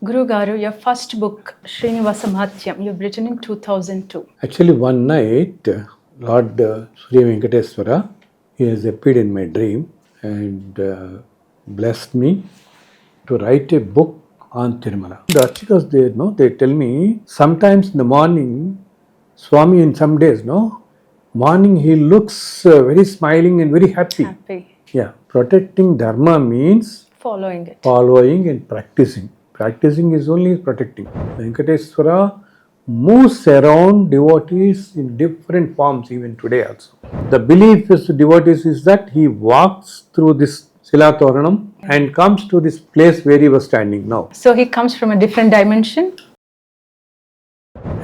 Guru Garu, your first book, Srinivasamahatyam, you've written in 2002. Actually, one night, Lord Sri Venkateswara, he has appeared in my dream and blessed me to write a book on Tirumala. The archicas there, no, they tell me sometimes in the morning, Swami in some days, no, morning he looks very smiling and very happy. Happy. Yeah, protecting Dharma means Following it. following and practicing. Practicing is only protecting. Venkateswara moves around devotees in different forms even today also. The belief is devotees is that he walks through this Silatoranam and comes to this place where he was standing now. So he comes from a different dimension?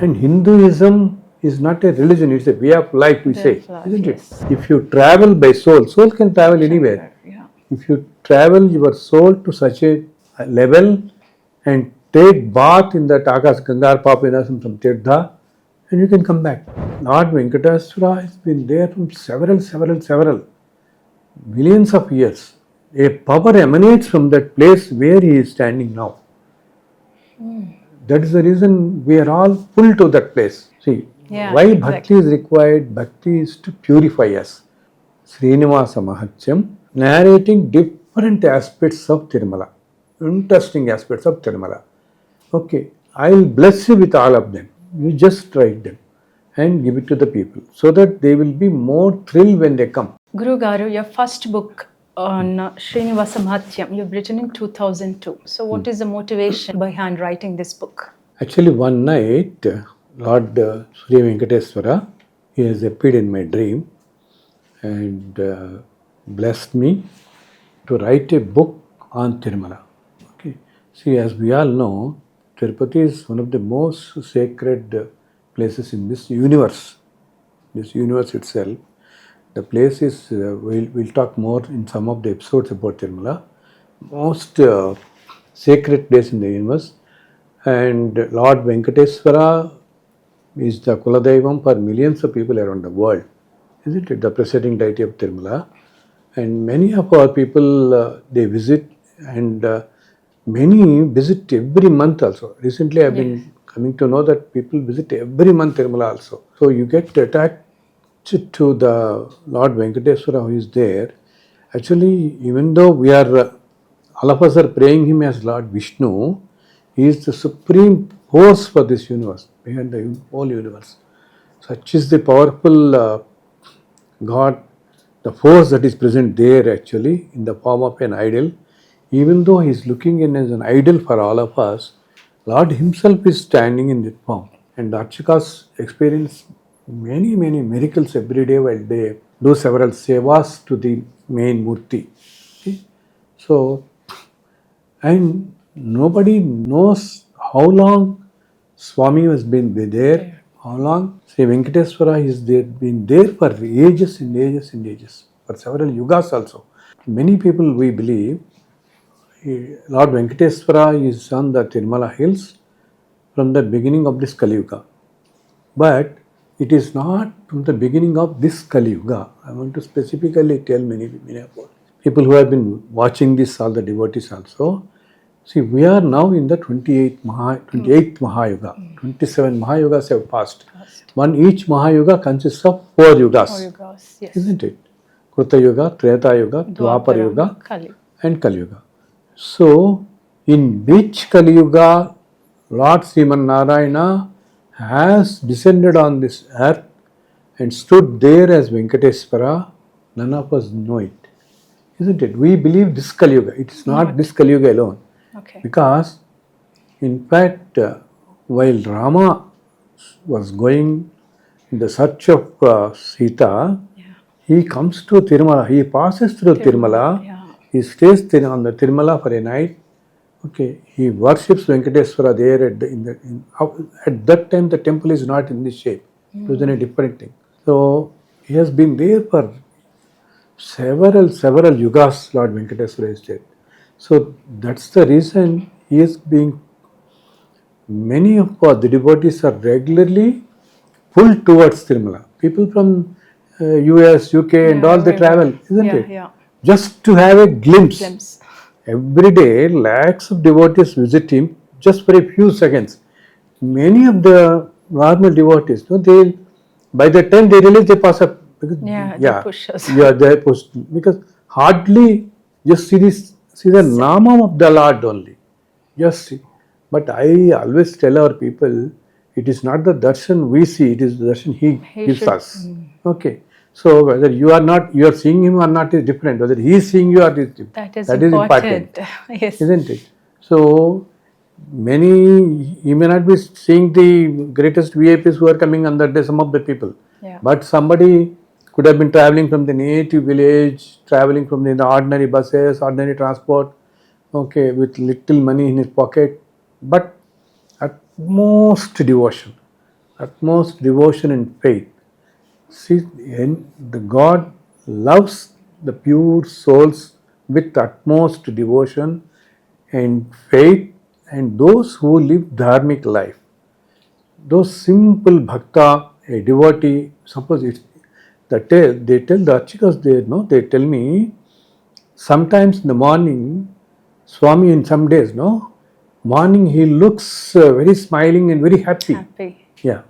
And Hinduism is not a religion, it's a way of life, we say, isn't it? If you travel by soul, soul can travel anywhere. Yeah. If you travel your soul to such a level and take bath in that Akas Gangar Papanasam from Tirtha, and you can come back. Lord Venkateswara has been there from several millions of years. A power emanates from that place where he is standing now. That is the reason we are all pulled to that place. See, why Bhakti is required? Bhakti is to purify us. Srinivasa Mahatyam, narrating different aspects of Tirumala, interesting aspects of Tirumala. Okay, I will bless you with all of them. You just write them and give it to the people so that they will be more thrilled when they come. Guru Garu, your first book on Srinivasamahatyam, you've written in 2002. So what is the motivation behind writing this book? Actually, one night, Lord Sri Venkateswara, he has appeared in my dream and blessed me to write a book on Tirumala. Okay. See, as we all know, Tirupati is one of the most sacred places in this universe itself. The place is, we'll talk more in some of the episodes about Tirumala, most sacred place in the universe. And Lord Venkateswara is the Kuladaivam for millions of people around the world, isn't it? The presiding deity of Tirumala. And many of our people, they visit, and many visit every month also. Recently, I've been coming to know that people visit every month Tirumala also. So you get attached to the Lord Venkateswara who is there. Actually, even though we are, all of us are praying him as Lord Vishnu, he is the supreme force for this universe, behind the whole universe. Such is the powerful God, the force that is present there actually in the form of an idol. Even though he is looking in as an idol for all of us, Lord himself is standing in that form. And the Archakas experience many miracles every day while they do several sevas to the main Murti. Okay? So, and nobody knows how long Swami has been there, how long Sri Venkateswara has been there for ages and ages, for several yugas also. Many people we believe Lord Venkateswara is on the Tirumala hills from the beginning of this Kali Yuga. But it is not from the beginning of this Kali Yuga. I want to specifically tell many people who have been watching this, all the devotees also. See, we are now in the 28th Mahayuga. 27 Mahayugas have passed. Each Mahayuga consists of 4 yugas. Yes. Isn't it? Kruta Yuga, Treta Yuga, Dwapara Yuga, and Kali Yuga. So, in which Kali Yuga Lord Sriman Narayana has descended on this earth and stood there as Venkateswara, none of us know it. Isn't it? We believe this Kali Yuga. It is not this Kali Yuga alone. Okay. Because, in fact, while Rama was going in the search of Sita, he comes to Tirumala. He passes through Tirumala. He stays on the Tirumala for a night. Okay, he worships Venkateswara there. At that time, the temple is not in this shape. It was in a different thing. So he has been there for several yugas. Lord Venkateswara is there. So that's the reason he is being. Many of the devotees are regularly pulled towards Tirumala. People from US, UK, and all they travel, isn't it? Yeah. Just to have a glimpse. Every day, lakhs of devotees visit him just for a few seconds. Many of the normal devotees, no, they by the time they realize they pass up. Because, They push us. they push because hardly just see the nama of the Lord only. Just see. But I always tell our people, it is not the darshan we see, it is the darshan He gives should- us. Okay. So whether you are seeing Him or not is different. Whether He is seeing you or is different. That is That important. Yes. Isn't it? So many, you may not be seeing the greatest VIPs who are coming on that day, some of the people. Yeah. But somebody could have been traveling from the native village, traveling from the ordinary buses, ordinary transport, okay, with little money in his pocket, but utmost devotion and faith. See, the God loves the pure souls with utmost devotion and faith, and those who live dharmic life. Those simple bhakta, a devotee, suppose it's they tell the archikas there, no, they tell me sometimes in the morning, Swami in some days, no, morning he looks very smiling and very happy. Yeah,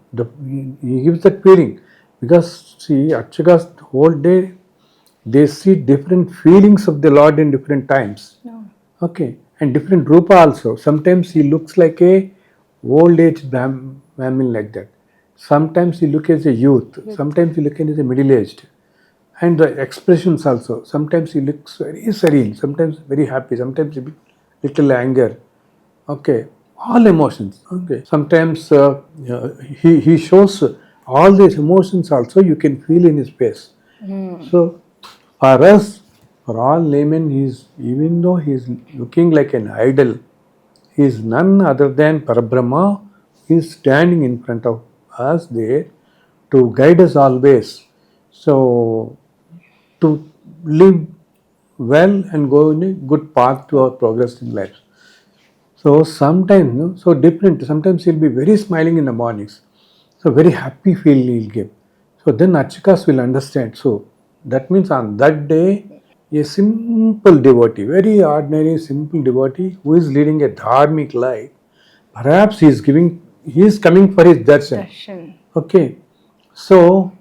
he gives that feeling because see, archikas whole day they see different feelings of the Lord in different times. No. Okay, and different rupa also. Sometimes he looks like a old age Brahmin like that. Sometimes he looks as a youth. Sometimes he looks as a middle aged. And the expressions also. Sometimes he looks very serene. Sometimes very happy. Sometimes a bit little anger. Okay, all emotions. Okay, sometimes he shows all these emotions also. You can feel in his face. So for us, for all laymen, even though he is looking like an idol, he is none other than Parabrahma. He is standing in front of us there to guide us always. So to live well and go in a good path to our progress in life. So sometimes, no, so different. Sometimes he'll be very smiling in the mornings. So very happy feel he'll give. So then Archikas will understand. So that means on that day, a simple devotee, very ordinary, simple devotee who is leading a dharmic life, perhaps he is coming for his darshan. Okay. So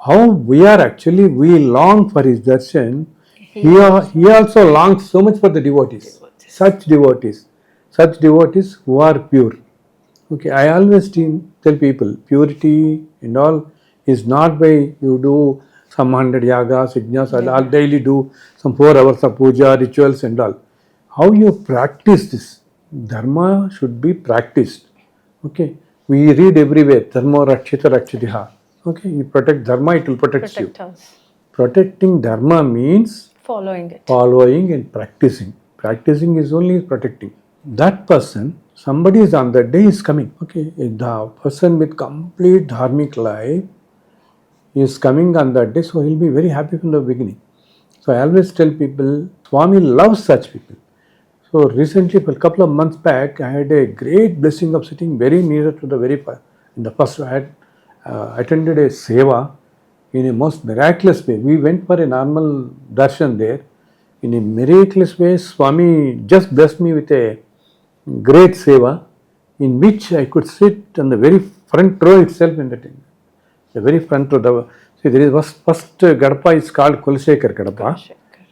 how we long for his darshan, he also longs so much for the devotees. Such devotees who are pure. Okay, I always tell people purity and all is not by you do some 100 yagas, yajnas, all daily do some 4 hours of puja, rituals and all. How you practice this? Dharma should be practiced. Okay, we read everywhere, Dharma rakshita rakshitiha. Okay, you protect Dharma, it will protect you. Us. Protecting Dharma means following and practicing. Practicing is only protecting. That person, somebody is on that day is coming. Okay, the person with complete dharmic life is coming on that day, so he'll be very happy from the beginning. So I always tell people, Swami loves such people. So recently, for a couple of months back, I had a great blessing of sitting very near to the in the first, I had attended a seva in a most miraculous way. We went for a normal darshan there. In a miraculous way, Swami just blessed me with a great seva in which I could sit on the very front row itself in the very front row. See, there is first Gadapa is called Kulshekar Gadapa.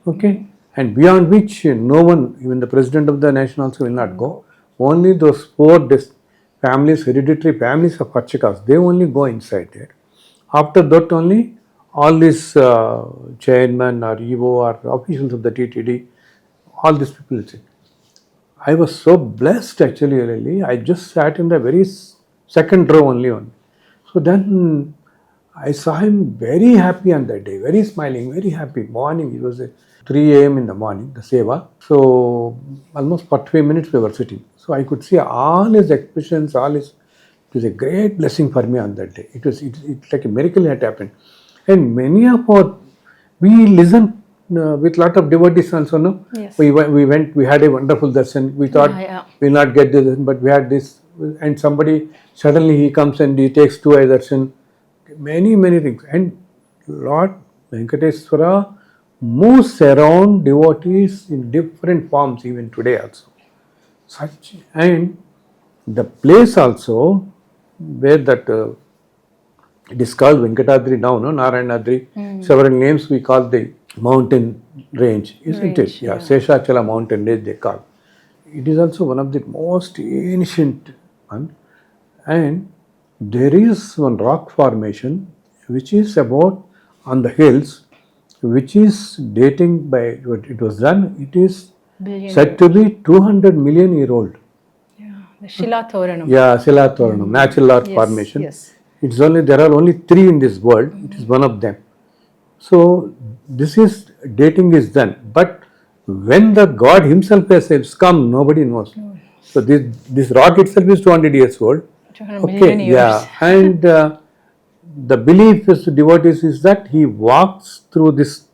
Okay, and beyond which no one, even the president of the nation also will not go. Only those 4 families, hereditary families of Archikas, they only go inside there. After that only, all these chairman or EO or officials of the TTD, all these people will sit. I was so blessed actually, really. I just sat in the very second row only. So then I saw him very happy on that day, very smiling, very happy. Morning, it was 3 a.m. in the morning, the seva. So almost 45 minutes we were sitting. So I could see all his expressions, it was a great blessing for me on that day. It's like a miracle had happened. And many of we listened with lot of devotees also, no? Yes. We had a wonderful darshan. We thought we'll not get this, but we had this. And somebody, suddenly he comes and he takes 2 darshan. Many things. And Lord Venkateswara moves around devotees in different forms even today also. And the place also where that it is called Venkatadri now, no? Narayanadri. Several names we call the mountain range, isn't it? Yeah, Seshachala mountain range they call. It is also one of the most ancient one. And there is one rock formation which is about on the hills, which is dating by what it was done. It is Billion said to be 200 million year old. Yeah, the Shila Thoranam. Yeah, Silathoranam, natural rock Yes, formation. yes. It's only there are only 3 in this world. It is one of them. So this is dating is done, but when the God Himself has come, nobody knows. So this rock itself is 200 years old. 200 million years. Yeah, and the belief is devotees is that he walks through this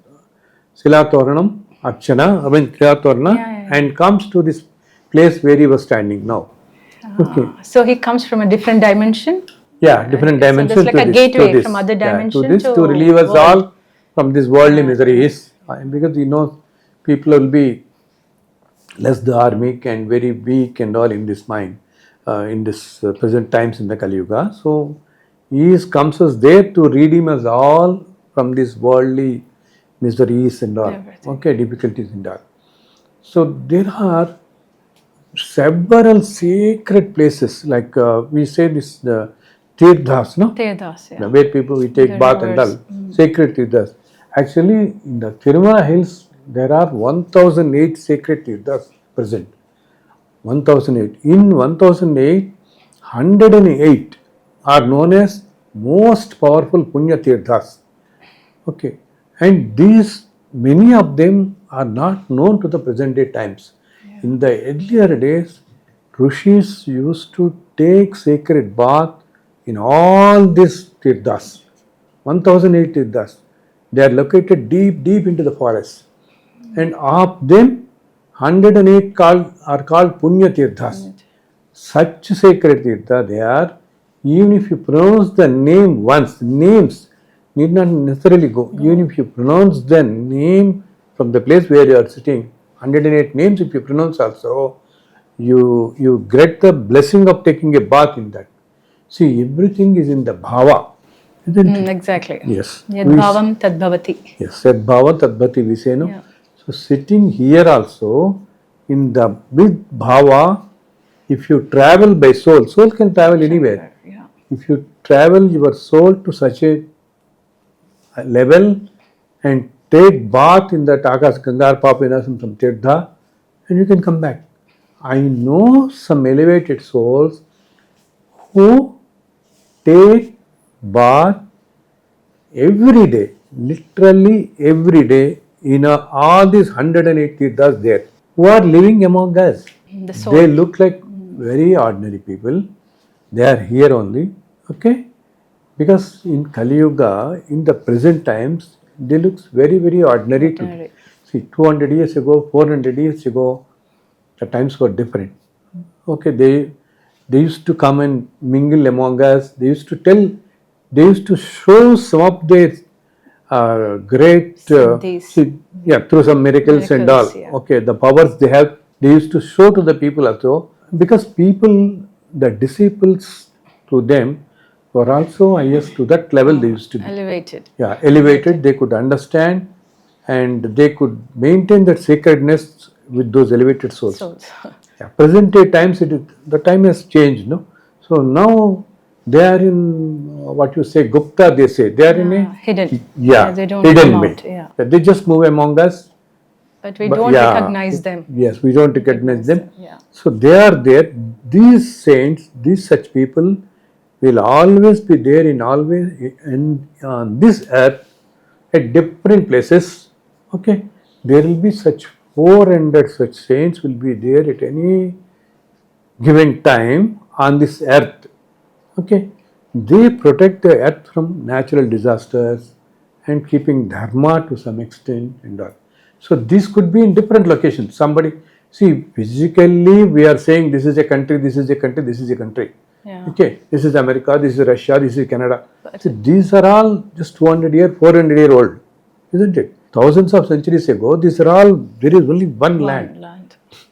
Silathoranam, Archana, Silathoranam, and comes to this place where he was standing now. Okay. So he comes from a different dimension. Yeah, different So dimension there's like to a this, gateway to this, from other yeah, dimension to this to to relieve us world. all from this worldly miseries. Because people will be less dharmic and very weak and all in this mind, in this present times in the Kali Yuga. So he comes us there to redeem us all from these worldly miseries and all. Everything. Okay, difficulties and all. So there are several sacred places, like we say this the tirthas, no? Tejas, The way people we take The bath and rivers. all, sacred tirthas. Actually, in the Tirumala hills, there are 1008 sacred tirthas present. 1008. In 1008, 108 are known as most powerful Punya tirthas. Okay. And these, many of them are not known to the present day times. In the earlier days, Rishis used to take sacred bath in all these tirthas. 1008 tirthas. They are located deep into the forest. And of them, 108 are called Punya tirthas. Such sacred tirtha they are. Even if you pronounce the name once, names need not necessarily go. Even if you pronounce the name from the place where you are sitting, 108 names if you pronounce also, you get the blessing of taking a bath in that. See, everything is in the bhava, isn't it? Exactly. Yes. Yad bhavam tad bhavati. Yes, Sad Bhava Tadbhati we say, no? Yeah. So sitting here also, in the with Bhava, if you travel by soul, soul can travel anywhere. Yeah. If you travel your soul to such a level and take bath in the Takas Gangar Papinasam from Tirtha, and you can come back. I know some elevated souls who take bath every day, literally every day, in all these 108 tirthas there, who are living among us. The soul. They look like very ordinary people. They are here only, okay? Because in Kali Yuga, in the present times, they look very, very ordinary. Ordinary. See, 200 years ago, 400 years ago, the times were different. Okay, they used to come and mingle among us. They used to show some of their great, through some miracles and all. Yeah. Okay, the powers they have, they used to show to the people also. Because people, the disciples to them were also highest to that level they used to be. Elevated. Yeah, elevated. They could understand and they could maintain that sacredness with those elevated souls. Yeah, present day times, the time has changed, no? So now they are in what you say, Gupta, they say. They are in a hidden. They don't hidden come way. out. Yeah. They just move among us. But we don't recognize them. Yes, we don't recognize them. Yeah. So they are there. These saints, these such people will always be there in on this earth at different places. Okay, there will be such 400 such saints will be there at any given time on this earth. Okay, they protect the earth from natural disasters and keeping dharma to some extent and all. So this could be in different locations. Somebody, see, physically we are saying this is a country, this is a country, this is a country. Yeah. Okay, this is America, this is Russia, this is Canada. So these are all just 400 year old, isn't it? Thousands of centuries ago, these are all, there is only one land.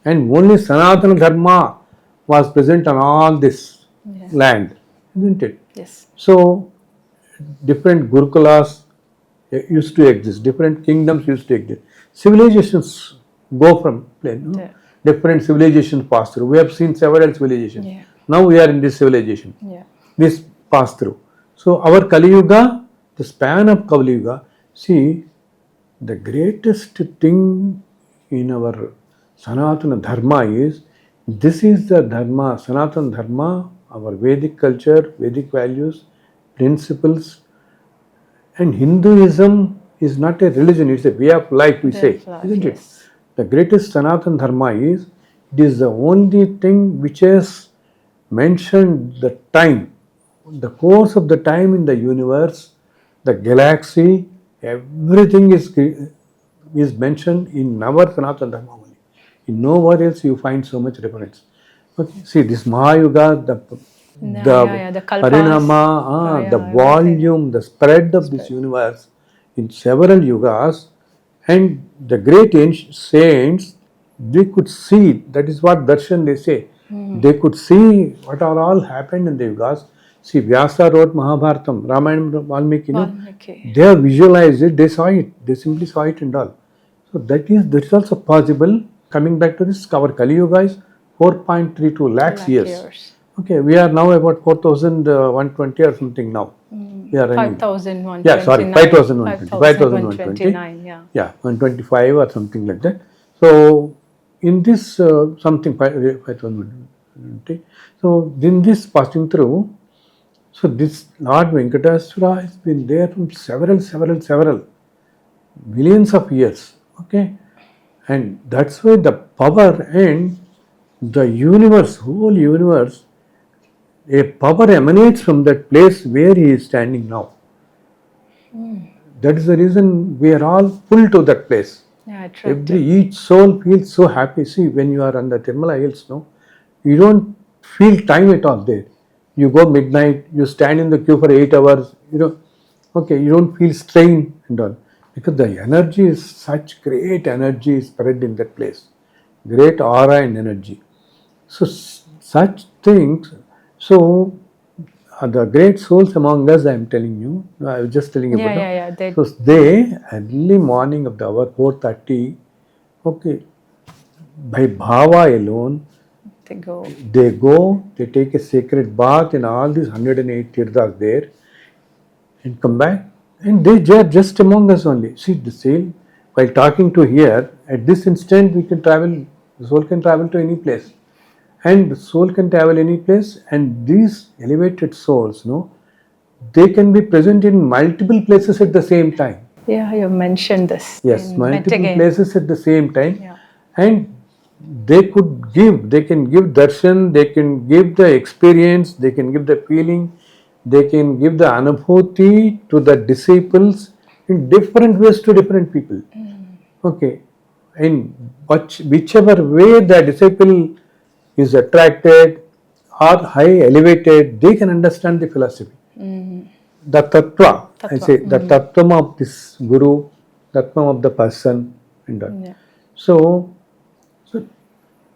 And only Sanatana Dharma, was present on all this land, isn't it? Yes. So, different Gurukulas used to exist, different kingdoms used to exist. Civilizations go from different civilizations pass through. We have seen several civilizations. Yeah. Now we are in this civilization. Yeah. This pass through. So our Kali Yuga, the span of Kali Yuga, see, the greatest thing in our Sanatana Dharma is, this is the Dharma, Sanatana Dharma, our Vedic culture, Vedic values, principles. And Hinduism is not a religion, it's a way of life, we say, isn't it? Yes. The greatest Sanatana Dharma is, it is the only thing which has mentioned the time, the course of the time in the universe, the galaxy, everything is mentioned in our Sanatana Dharma only. In nowhere else you find so much reference. Okay. See, this Mahayuga, the The kalpas, parinama, the everything. volume, the spread of this universe in several yugas, and the great ancient saints, they could see, that is what darshan they say, they could see what are all happened in the yugas. See, Vyasa wrote Mahabharatam, Ramayana, Valmiki, they have visualized it, they saw it, they simply saw it and all. So that is also possible. Coming back to this, our Kali Yuga is 4.32 lakhs years. Okay, we are now about 4,120 or something now. We are running. 5,129. Yeah, sorry, 5,120. 5,129, yeah. Yeah, 125 or something like that. So, in this something 5,120. So, in this passing through, so this Lord Venkateswara has been there from several millions of years. Okay, and that's why the power and the universe, whole universe, a power emanates from that place where he is standing now. That is the reason we are all pulled to that place. Yeah, attractive. Each soul feels so happy. See, when you are on the Tirumala Hills, no, you don't feel time at all there. You go midnight, you stand in the queue for 8 hours, okay, you don't feel strain and all. Because the energy is such great energy spread in that place. Great aura and energy. So, such things, so the great souls among us, I am telling you, I was just telling you about them. So, they, early morning of the hour, 4:30, okay, by bhava alone, they take a sacred bath in all these 108 tirthas there and come back, and they are just among us only. See, the same, while talking to here, at this instant we can travel, the soul can travel to any place. And the soul can travel any place, and these elevated souls, they can be present in multiple places at the same time. Yeah, you mentioned this. Yes, multiple places at the same time. Yeah. And they can give darshan, they can give the experience, they can give the feeling, they can give the anubhuti to the disciples in different ways to different people. Okay. In whichever way the disciple is attracted or high elevated, they can understand the philosophy. The tattva, I say, the tattva of this guru, tattva of the person, and all. Yeah. So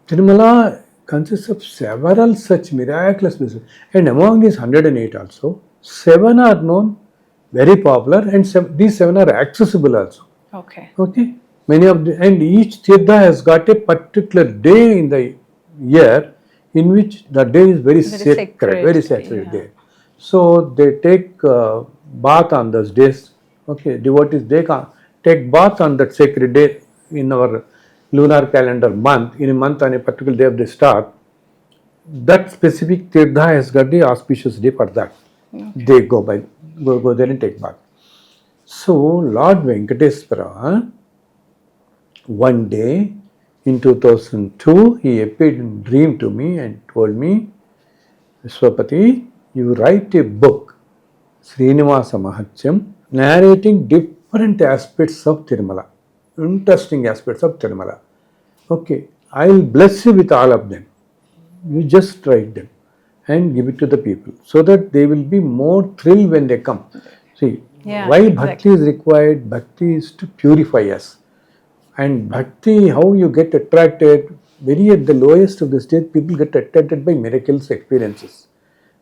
Tirumala consists of several such miraculous places, and among these 108 also, 7 are known, very popular, and these 7 are accessible also. Okay. Okay. Many of and each tirtha has got a particular day in the year in which the day is very sacred, very sacred day. So they take bath on those days. Okay, devotees take bath on that sacred day in our lunar calendar month. In a month, on a particular day of the start, that specific tirtha has got the auspicious day for that. Okay. They go there and take bath. So Lord Venkateswara, one day in 2002, he appeared in a dream to me and told me, Viswapathi, you write a book, Srinivasa Mahatyam, narrating different aspects of Tirumala, interesting aspects of Tirumala. Okay, I will bless you with all of them. You just write them and give it to the people so that they will be more thrilled when they come. See, why bhakti is required? Bhakti is to purify us. And bhakti, how you get attracted, very at the lowest of the stage, people get attracted by miracles experiences.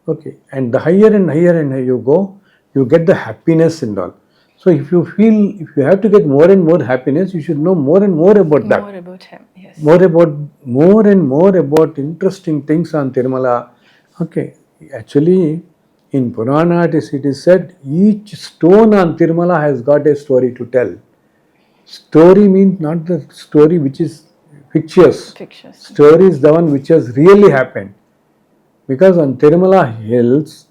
Okay, and the higher and higher and higher you go, you get the happiness and all. So if you have to get more and more happiness, you should know more and more about that. More about him, yes. More and more about interesting things on Tirumala. Okay, actually, in Purana it is said each stone on Tirumala has got a story to tell. Story means not the story which is fictitious. Fictitious. Story is the one which has really happened. Because on Tirumala hills,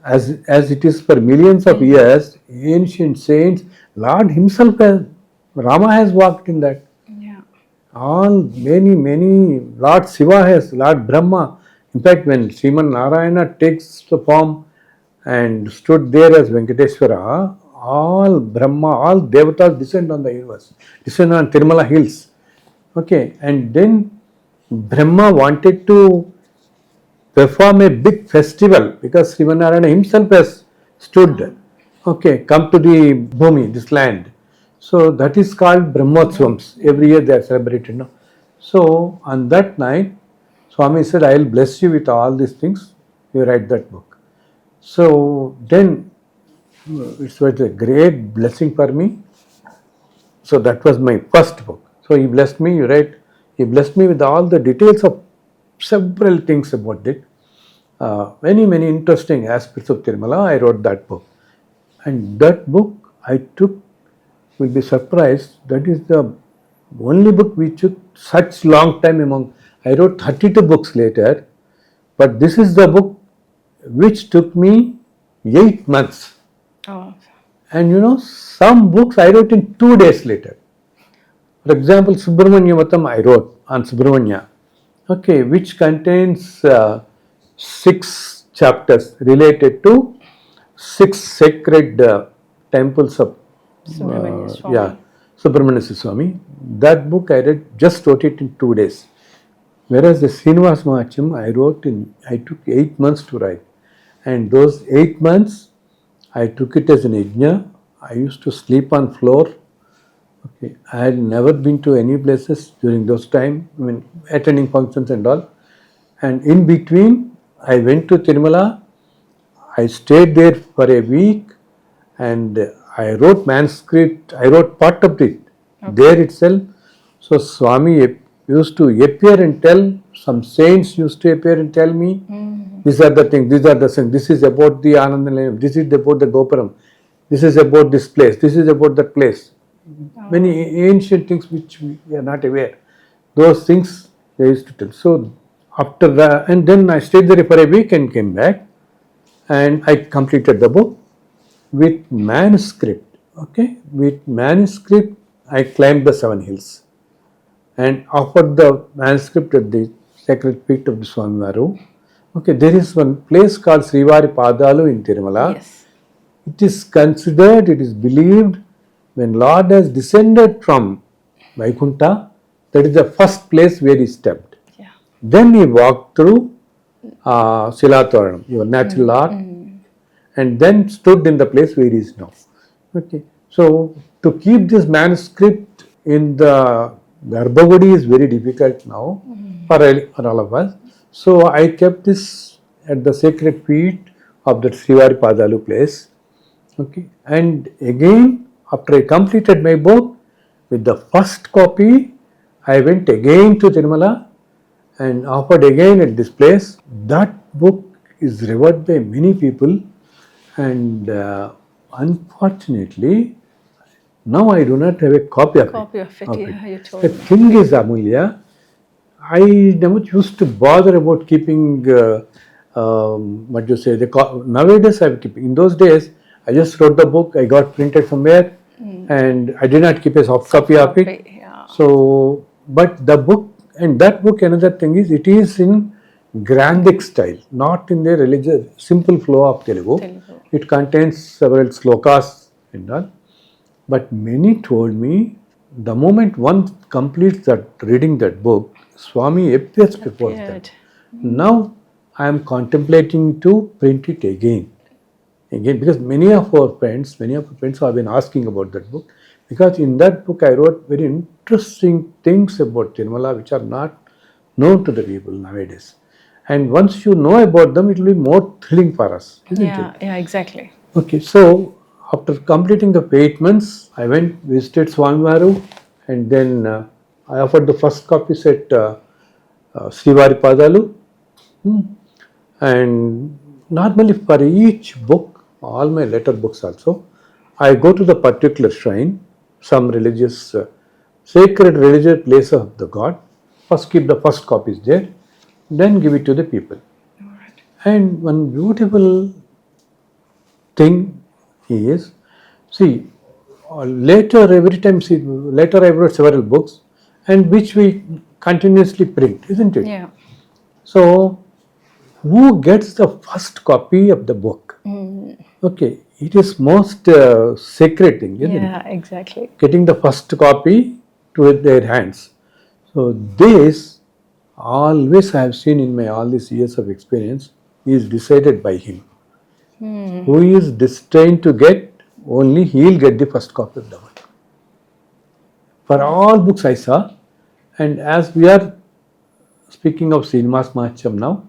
as it is for millions of years, ancient saints, Lord himself Rama has walked in that. Yeah. All many Lord Shiva has, Lord Brahma. In fact, when Sriman Narayana takes the form and stood there as Venkateswara, all Brahma, all Devatas descend on the universe, descend on Tirumala hills. Okay, and then Brahma wanted to perform a big festival because Srimanarayana himself has stood, okay, come to the Bhumi, this land. So that is called Brahmotsvams. Every year they are celebrated. No? So on that night, Swami said, I will bless you with all these things. You write that book. So then it was a great blessing for me. So that was my first book. So he blessed me, he blessed me with all the details of several things about it. Many interesting aspects of Tirumala. I wrote that book. And that book I took, will be surprised, that is the only book which took such long time among, I wrote 32 books later, but this is the book which took me 8 months. Oh. And some books I wrote in 2 days later. For example, Subramanya Matam I wrote on Subramanya, okay, which contains 6 chapters related to 6 sacred temples of Subramanya Swami. Subramanya Swami. That book I wrote it in 2 days. Whereas the Srinivas Mahacham I took 8 months to write. And those 8 months, I took it as an yajna. I used to sleep on floor. Okay, I had never been to any places during those time, attending functions and all. And in between, I went to Tirumala. I stayed there for a week, and I wrote manuscript. I wrote part of it there itself. So Swami used to appear and tell. Some saints used to appear and tell me, these are the things, these are the things. This is about the Anandalayam. This is about the Gopuram. This is about this place. This is about that place. Many ancient things which we are not aware. Those things they used to tell. So after that, and then I stayed there for a week and came back, and I completed the book with manuscript. Okay, with manuscript, I climbed the 7 hills and offered the manuscript at the sacred feet of the Swami Varu. Okay, there is one place called Viswapathi in Tirumala. Yes. It is considered, it is believed, when Lord has descended from Vaikuntha, that is the first place where he stepped. Yeah. Then he walked through Silatoranam, your natural art, and then stood in the place where he is now. Okay, so to keep this manuscript in the Garbhagudi is very difficult now for all of us. So I kept this at the sacred feet of that Viswapathi place. Okay, and again, after I completed my book, with the first copy, I went again to Tirumala and offered again at this place. That book is revered by many people, and unfortunately, now I do not have a copy of it. Yeah, you told The me. thing is, Amulya, I never used to bother about keeping nowadays I'm keeping. In those days, I just wrote the book, I got printed somewhere, and I did not keep a soft copy of it. Yeah. So, but the book, and that book, another thing is, it is in Grandic style, not in the religious, simple flow of Telugu. It contains several slokas and all. But many told me, the moment one completes that reading that book, Swami appears before them. Now I am contemplating to print it again, because many of our friends who have been asking about that book, Because in that book I wrote very interesting things about Tirumala which are not known to the people nowadays. And once you know about them, it will be more thrilling for us, isn't it? Yeah, exactly. Okay, so after completing the 8 months, I went, visited Swamivaru, and then I offered the first copies at Srivari Padalu. And normally for each book, all my letter books also, I go to the particular shrine, some religious, sacred religious place of the god. First keep the first copies there, then give it to the people. And one beautiful thing is, see, later every time, see, later I wrote several books, and which we continuously print, isn't it? Yeah. So, who gets the first copy of the book? Okay, it is most sacred thing, isn't it? Yeah, exactly. Getting the first copy to their hands. So this always I have seen in my all these years of experience is decided by him. Who is destined to get, only he will get the first copy of the book. For all books I saw, and as we are speaking of Srinivas Mahacham now,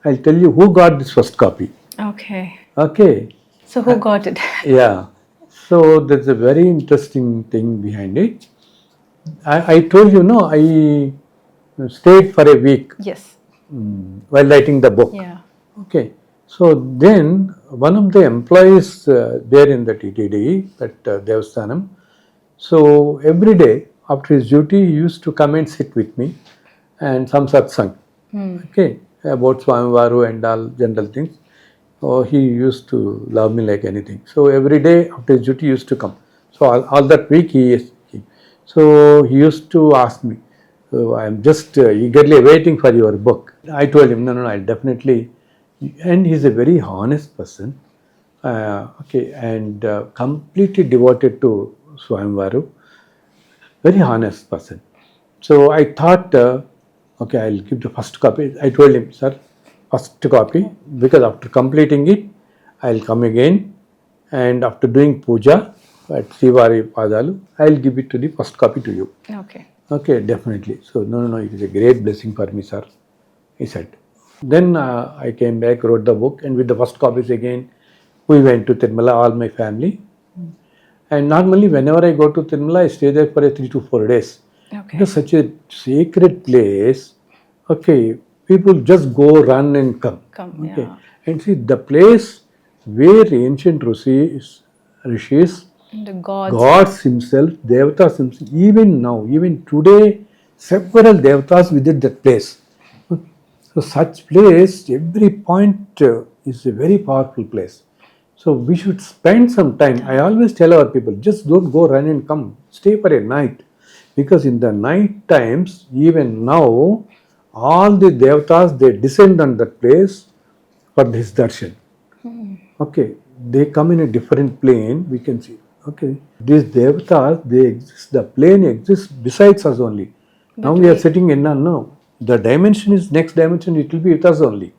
I'll tell you who got this first copy. Okay. Okay. So who got it? Yeah. So there's a very interesting thing behind it. I told you, no, I stayed for a week Yes. while writing the book. Yeah. Okay. So then one of the employees there in the TTD, that Devasthanam, so every day after his duty, he used to come and sit with me and some satsang. Okay. About Swamivaru and all general things. Oh, he used to love me like anything. So every day after his duty, he used to come. So all that week so he used to ask me, so I'm just eagerly waiting for your book. I told him, no, I'll definitely. And he's a very honest person. Okay, and completely devoted to Swamvaru. Very honest person. So I thought, okay, I'll give the first copy. I told him, sir, first copy, because after completing it, I'll come again, and after doing puja at Srivari Padalu, I'll give it to the first copy to you. Okay. Okay, definitely. So, no, it is a great blessing for me, sir, he said. Then I came back, wrote the book, and with the first copies again, we went to Tirumala, all my family. And normally, whenever I go to Tirumala, I stay there for 3 to 4 days. Okay. It is such a sacred place. Okay, people just go, run, and come. Okay, Yeah. and see the place where ancient rishis, The gods. gods himself, devatas himself, even now, even today, several devatas visit that place. So such place, every point is a very powerful place. So we should spend some time. I always tell our people, just don't go run and come. Stay for a night. Because in the night times, even now, all the devatas, they descend on that place for this darshan. Okay, they come in a different plane, we can see. Okay, these devatas, they exist, the plane exists besides us only. Now we are sitting in, no, the dimension is next dimension, it will be with us only.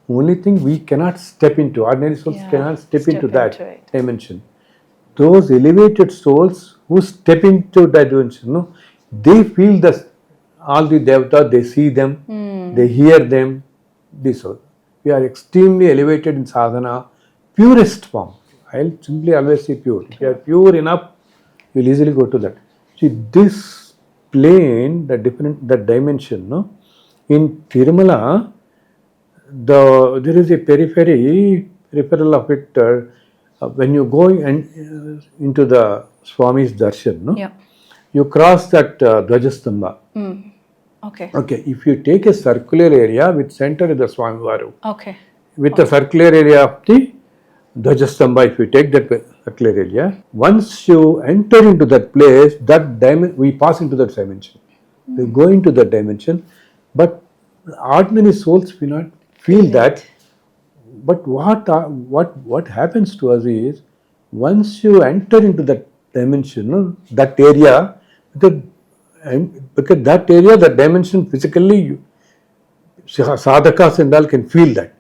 Only thing we cannot step into, ordinary souls cannot step into that dimension. Those elevated souls who step into that dimension, they feel all the devatas, they see them, they hear them. This all. We are extremely elevated in sadhana, purest form. I'll simply always say pure. If you are pure enough, you'll easily go to that. See, this plane, the dimension, in Tirumala, there is a peripheral of it. When you go into the Swami's darshan, you cross that Dvajastamba. Okay. Okay, if you take a circular area with center in the Swamivaru, Okay. with the circular area of the Dvajastamba, if you take that circular area, once you enter into that place, we pass into that dimension. We go into that dimension, but ordinary souls will not feel that. But what happens to us is, once you enter into that dimension, that area, because that area, that dimension physically, sadhakas and all can feel that.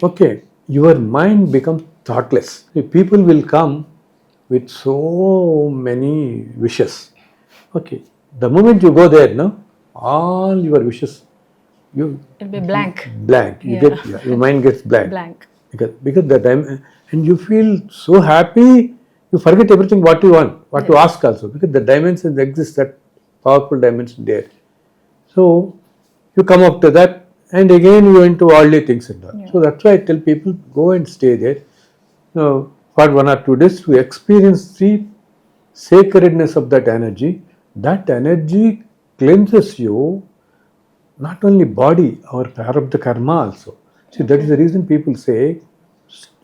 Okay, your mind becomes thoughtless. If people will come, with so many wishes. Okay, the moment you go there, no, all your wishes, you It'll be blank. blank. You Yeah. get your mind gets blank. Blank. Because that time, and you feel so happy, you forget everything what you want, what to ask also, because the dimensions exist, that powerful dimension there. So you come up to that, and again you into worldly things and all. So that's why I tell people, go and stay there. For 1 or 2 days to experience the sacredness of that energy. That energy cleanses you, not only body, our prarabdha karma also. See, that is the reason people say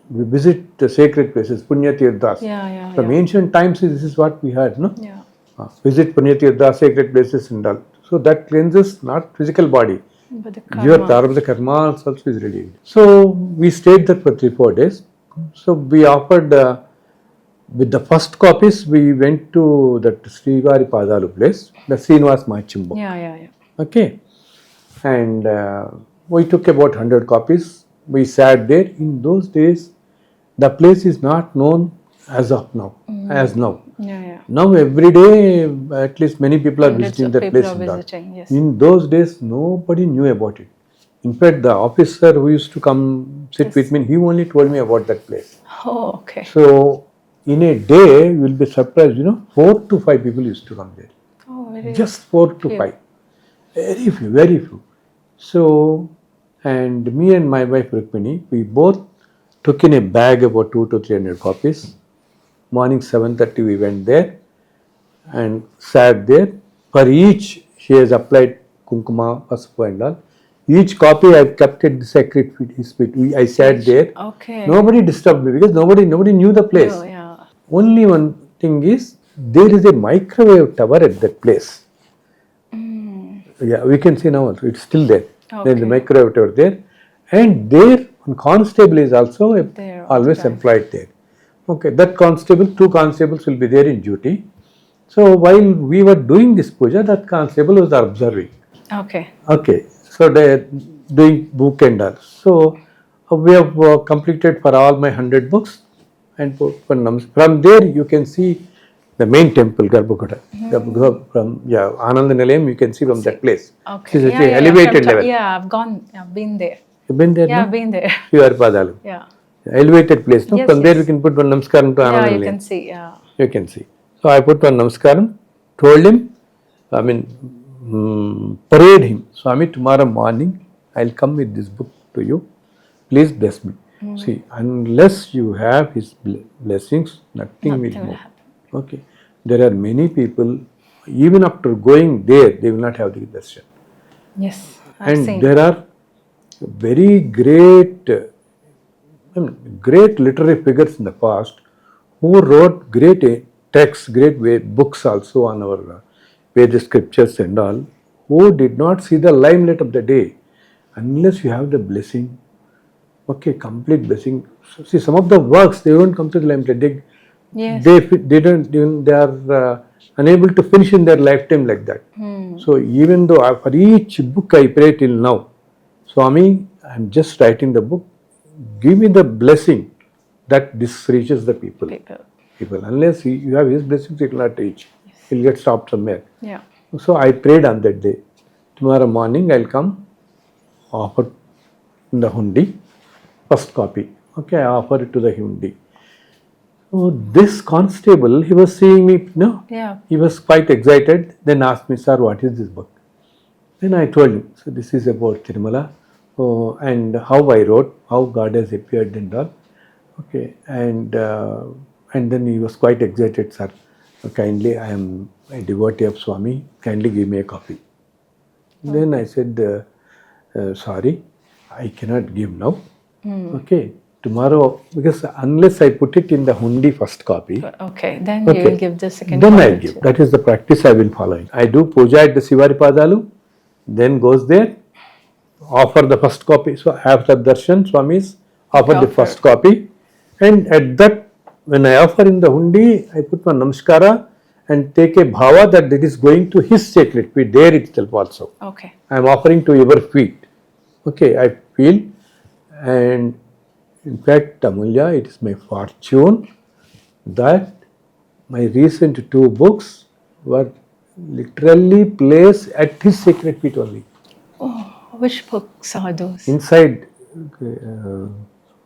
we visit the sacred places, Punya Tirthas. Yeah. From ancient times, this is what we heard, no? Yeah. Visit Punya Tirthas, sacred places and all. So that cleanses not physical body. But the Your karma. prarabdha karma also is redeemed. So we stayed there for 3-4 days. So we offered, with the first copies, we went to that Srivari Padalu place, the Srinivas Mahacham book. Yeah. Okay. And we took about 100 copies. We sat there. In those days, the place is not known as of now, as now. Yeah. Now every day, at least many people are Hundreds visiting of that people place. are and all. visiting, yes. In those days, nobody knew about it. In fact, the officer who used to come sit with me, he only told me about that place. Oh, okay. So in a day, you will be surprised, 4 to 5 people used to come there. Oh, very Just 4 to few. 5. Very few, very few. So, and me and my wife Rukmini, we both took in a bag about 200 to 300 copies. Morning 7:30 we went there and sat there. For each, she has applied kunkuma, pasupu and all. Each copy I kept at the sacred feet. I sat there. Okay. Nobody disturbed me because nobody knew the place. Oh, yeah. Only one thing is, there is a microwave tower at that place. Yeah, we can see now also. It's still there. There is a microwave tower there. And there, one constable is also There all always the time. employed there. Okay, that constable, 2 constables will be there in duty. So while we were doing this puja, that constable was observing. Okay. Okay, so they doing book and all. So we have completed for all my 100 books, and from there you can see the main temple, Garbhagruha. From Ananda Nilayam, you can see from that place. Okay. It's an elevated level. Yeah, I've been there. You've been there, Yeah, no? I've been there. Srivari Padalu. Yeah. Elevated place, no? Yes, From there yes. we can put one namaskaram to Ananda Yeah, you Nilayam. can see. Yeah. You can see. So I put one namaskaram, told him, parade him. Swami, tomorrow morning I'll come with this book to you. Please bless me. See, unless you have his blessings, nothing will move. Okay. There are many people, even after going there, they will not have the darshan. Yes, I've And seen. there are very great literary figures in the past who wrote great texts, great books also on our Vedic scriptures and all, who did not see the limelight of the day unless you have the blessing. Okay, complete blessing. So, see, some of the works, they won't come to the limelight. Yes. They are unable to finish in their lifetime like that. So even though for each book I pray till now, Swami, I'm just writing the book. Give me the blessing that this reaches the people. Unless you have his blessings, it will not reach. It will get stopped somewhere. Yeah. So I prayed on that day. Tomorrow morning I'll come, offer in the hundi, first copy. Okay, I offer it to the hundi. So this constable, he was seeing me, Yeah. he was quite excited, then asked me, sir, what is this book? Then I told him, so this is about Tirumala, and how I wrote, how God has appeared and all. Okay, and then he was quite excited, sir. Kindly, I am a devotee of Swami, kindly give me a copy. Then I said, sorry, I cannot give now. Okay, tomorrow, because unless I put it in the hundi first copy, Okay, then you will give the second then copy. I'll give. That is the practice I will follow. I do puja at the Srivari Padalu, then goes there, offer the first copy. So after darshan, Swamis offer the first copy, and at that, when I offer in the hundi, I put my namaskara and take a bhava that it is going to his sacred feet, there itself also. Okay. I am offering to your feet. Okay, I feel, and in fact, Amulya, it is my fortune that my recent 2 books were literally placed at his sacred feet only. Oh, which books are those? Inside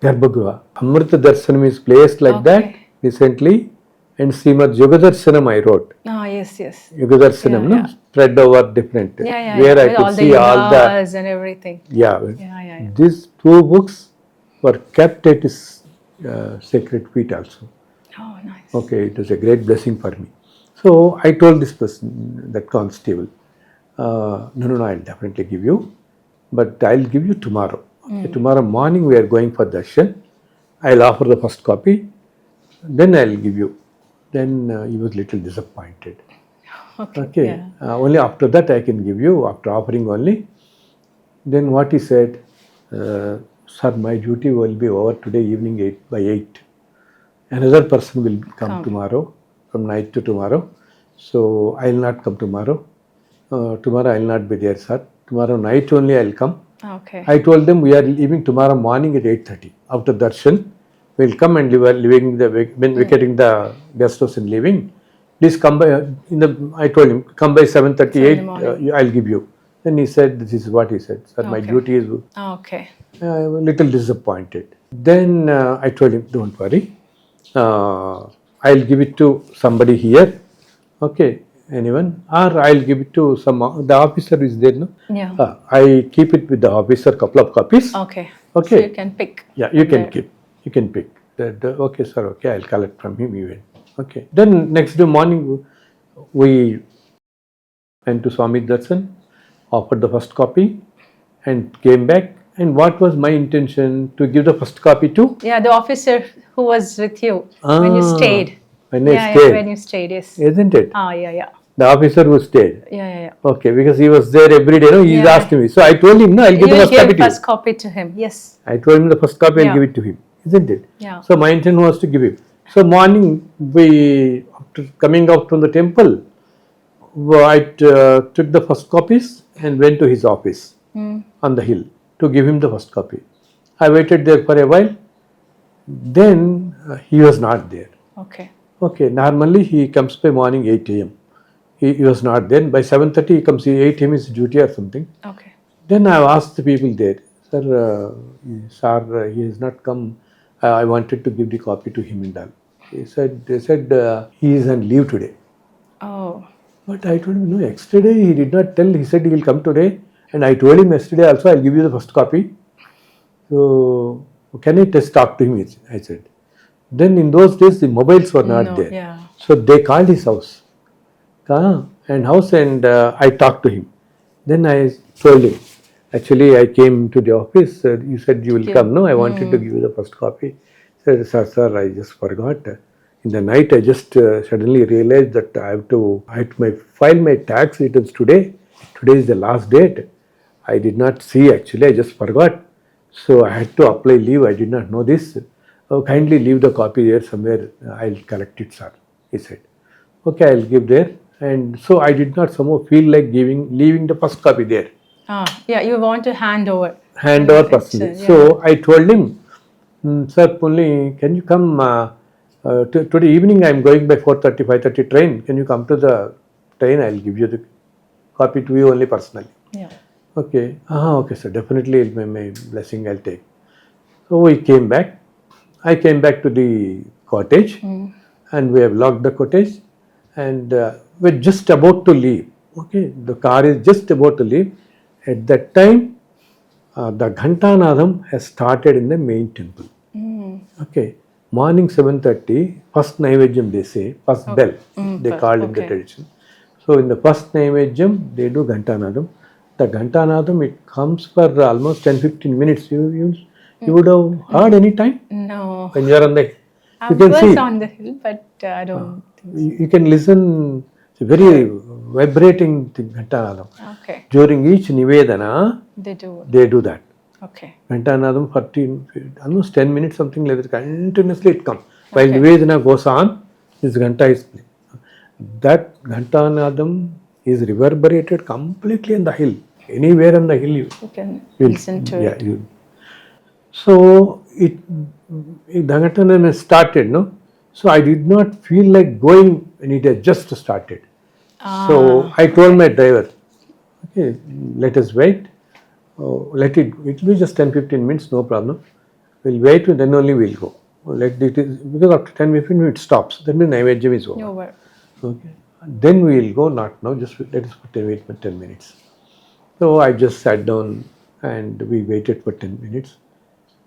Garbhagriha. Amrita Darshanam is placed like that Okay. recently, and Srimad Yogadarshanam I wrote. Ah, yes. Yogadarshanam, Yeah, no? Spread over different. Where I With could all the see all the. yugas and everything. Yeah. Yeah. These 2 books were kept at his sacred feet also. Oh, nice. Okay, it was a great blessing for me. So I told this person, that constable, no, I'll definitely give you, but I'll give you tomorrow. Okay, tomorrow morning we are going for darshan. I'll offer the first copy, then I'll give you. Then he was little disappointed. Okay, Yeah. only after that I can give you, after offering only. Then what he said, sir, my duty will be over today evening 8. Another person will come tomorrow, from night to tomorrow. So I will not come tomorrow. Tomorrow I will not be there, sir. Tomorrow night only I will come. Okay. I told them we are leaving tomorrow morning at 8:30. After darshan, we will come and when vacating the guest house and leaving. Please come by. I told him come by 7:38. I'll give you. Then he said, this is what he said, sir. My duty is. Okay. I was a little disappointed. Then I told him, don't worry. I'll give it to somebody here. Okay, anyone, or I'll give it to the officer is there, no? Yeah. I keep it with the officer, couple of copies. Okay. Okay. So you can pick. Yeah, you can keep. You can pick. Okay, sir. Okay, I'll collect from him even. Okay. Then next day morning, we went to Swami Darshan, offered the first copy, and came back. And what was my intention? To give the first copy to? Yeah, the officer who was with you when you stayed. When I stayed. When you stayed, yes. Isn't it? Yeah. The officer who stayed. Yeah. Okay, because he was there every day, no? He asked me. So I told him, no, I'll give the first copy to him. Yes. I told him the first copy and give it to him. Isn't it? Yeah. So my intention was to give him. So morning, after coming out from the temple, I took the first copies and went to his office on the hill to give him the first copy. I waited there for a while. Then he was not there. Okay, normally he comes by morning 8 a.m. He was not there. By 7:30 he comes, 8 a.m. is duty or something. Okay. Then I asked the people there, sir, he has not come. I wanted to give the copy to him and all. They said he is on leave today. Oh. But I told him, no, yesterday he did not tell. He said he will come today. And I told him yesterday also, I'll give you the first copy. So, can I just talk to him? I said. Then in those days, the mobiles were not there. Yeah. So they called his house. And I talked to him. Then I told him, actually I came to the office. You said you will come. No, I wanted to give you the first copy. He said, sir, I just forgot. In the night, I just suddenly realized that I have to file my tax returns today. Today is the last date. I did not see actually, I just forgot. So I had to apply leave. I did not know this. Kindly leave the copy there somewhere. I'll collect it, sir. He said. Okay, I'll give there. And so I did not somehow feel like leaving the first copy there. Yeah, you want to hand over. Hand over personally. So I told him, sir, Punli, can you come today evening? I am going by 4:30, 5:30 train. Can you come to the train? I'll give you the copy to you only personally. Yeah. Okay. Okay, sir. Definitely, my blessing I'll take. So we came back. I came back to the cottage, and we have locked the cottage, and we're just about to leave. Okay, the car is just about to leave. At that time, the Ghantanadam has started in the main temple. Okay, morning 7:30, first Naivedyam they say, first bell they call in the tradition. So in the first Naivedyam they do Ghantanadam. The Ghantanadam, it comes for almost 10-15 minutes. You would have heard any time? No. When you are on the, I was on the hill, but I don't think so. You can listen. It's a very vibrating Ghantanadam. Okay. During each Nivedana, they do that. Okay. Ghantanadam almost 10 minutes, something like that. Continuously it comes. While Nivedana goes on, this Ghanta is playing. That Ghantanadam is reverberated completely on the hill. Anywhere on the hill you can listen to it. So the Ghantanadam started, no? So I did not feel like going when it had just started. So I told my driver, okay, let us wait. It will be just 10-15 minutes, no problem. We'll wait and then only we'll go. Because after 10-15 minutes it stops. That means Naivedjam is over. Over. Okay. Then we will go, not now, just let us wait for 10 minutes. So I just sat down and we waited for 10 minutes.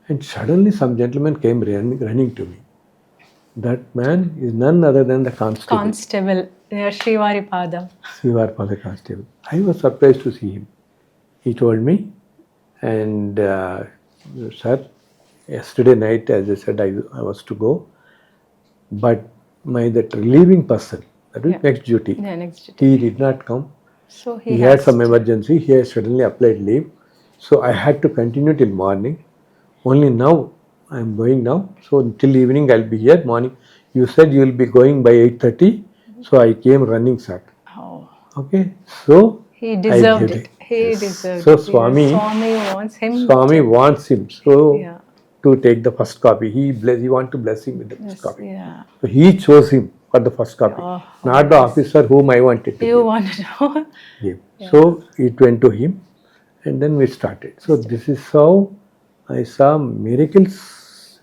And suddenly some gentleman came running to me. That man is none other than the constable. Constable, Sriwaripada. Viswapathi constable. I was surprised to see him. He told me, and sir, yesterday night, as I said, I was to go, but that relieving person, that is next duty, Yeah, next duty. he did not come. So He had some emergency. He has suddenly applied leave, so I had to continue till morning. Only now I am going now. So till evening I'll be here. Morning, you said you will be going by 8:30, so I came running, sir. Oh, Okay, so he deserved gave it. He deserved So it. Swami wants him. wants him Yeah. to take the first copy. He want to bless him with the first copy. Yeah. So he chose him for the first copy, Oh, not the officer whom I wanted to you wanted to. give. So it went to him, and then we started. So this is how I saw miracles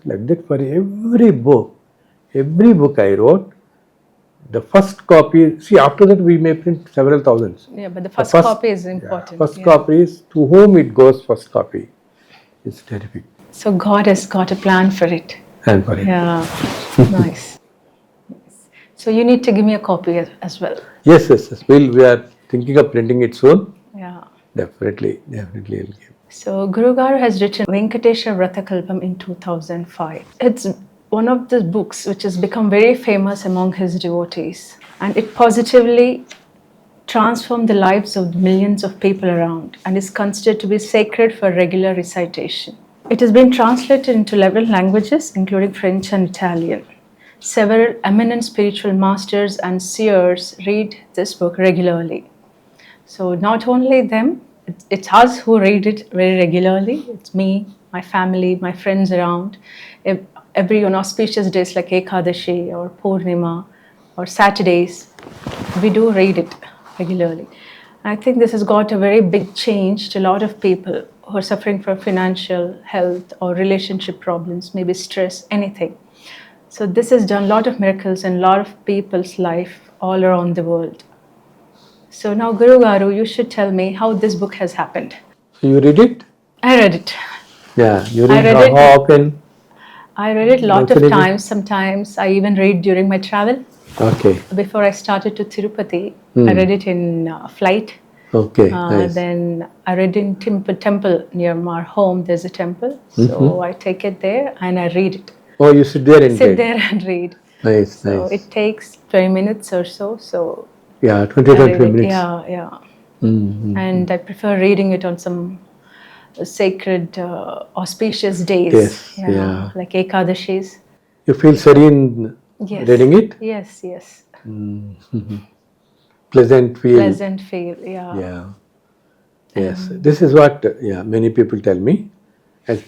like that for every book. Every book I wrote, the first copy. See, after that we may print several thousands. Yeah, but the first copy is important. First copy is to whom it goes. First copy is terrific. So God has got a plan for it. And for it. Yeah, nice. So you need to give me a copy as well. Yes. We are thinking of printing it soon. Yeah. Definitely I'll give. So Guru Garu has written Venkatesha Vratakalpam in 2005. It's one of the books which has become very famous among his devotees, and it positively transformed the lives of millions of people around and is considered to be sacred for regular recitation. It has been translated into several languages, including French and Italian. Several eminent spiritual masters and seers read this book regularly. So not only them, it's us who read it very regularly. It's me, my family, my friends around. Every auspicious days like Ekadashi or Purnima or Saturdays, we do read it regularly. I think this has got a very big change to a lot of people who are suffering from financial, health, or relationship problems, maybe stress, anything. So this has done a lot of miracles in a lot of people's life all around the world. So now, Guru Garu, you should tell me how this book has happened. So you read it? I read it. Yeah, you I read read how it. often? I read it a lot Once of a day? times. Sometimes I even read during my travel. Okay. Before I started to Tirupati, I read it in flight. Okay. Nice. Then I read in temple near our home. There's a temple, so I take it there and I read it. Oh, you sit there and Sit read. there and read. Nice, So nice. it takes 20 minutes or so. So Yeah, I 25 read it. minutes. Yeah. And I prefer reading it on some sacred, auspicious days. Yes, yeah. Like Ekadashis. You feel serene Yes. reading it? Yes. Pleasant feel. Pleasant feel. Yeah. Yes. This is what many people tell me.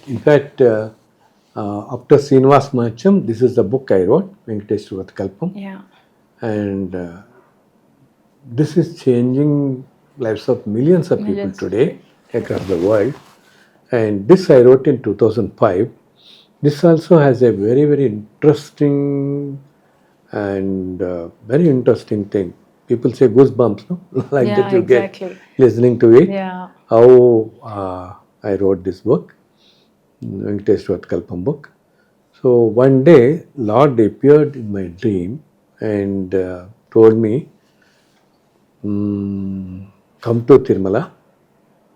In fact, after Srinivas Mahacham, this is the book I wrote, Venkatesha Vratakalpam. Yeah. And this is changing lives of millions of people today across the world. And this I wrote in 2005. This also has a very, very interesting and very interesting thing. People say goosebumps, no? Like Yeah, that you exactly. get listening to it. Yeah. How I wrote this book, Venkatesha Vratakalpam book. So one day, Lord appeared in my dream and told me, come to Tirumala,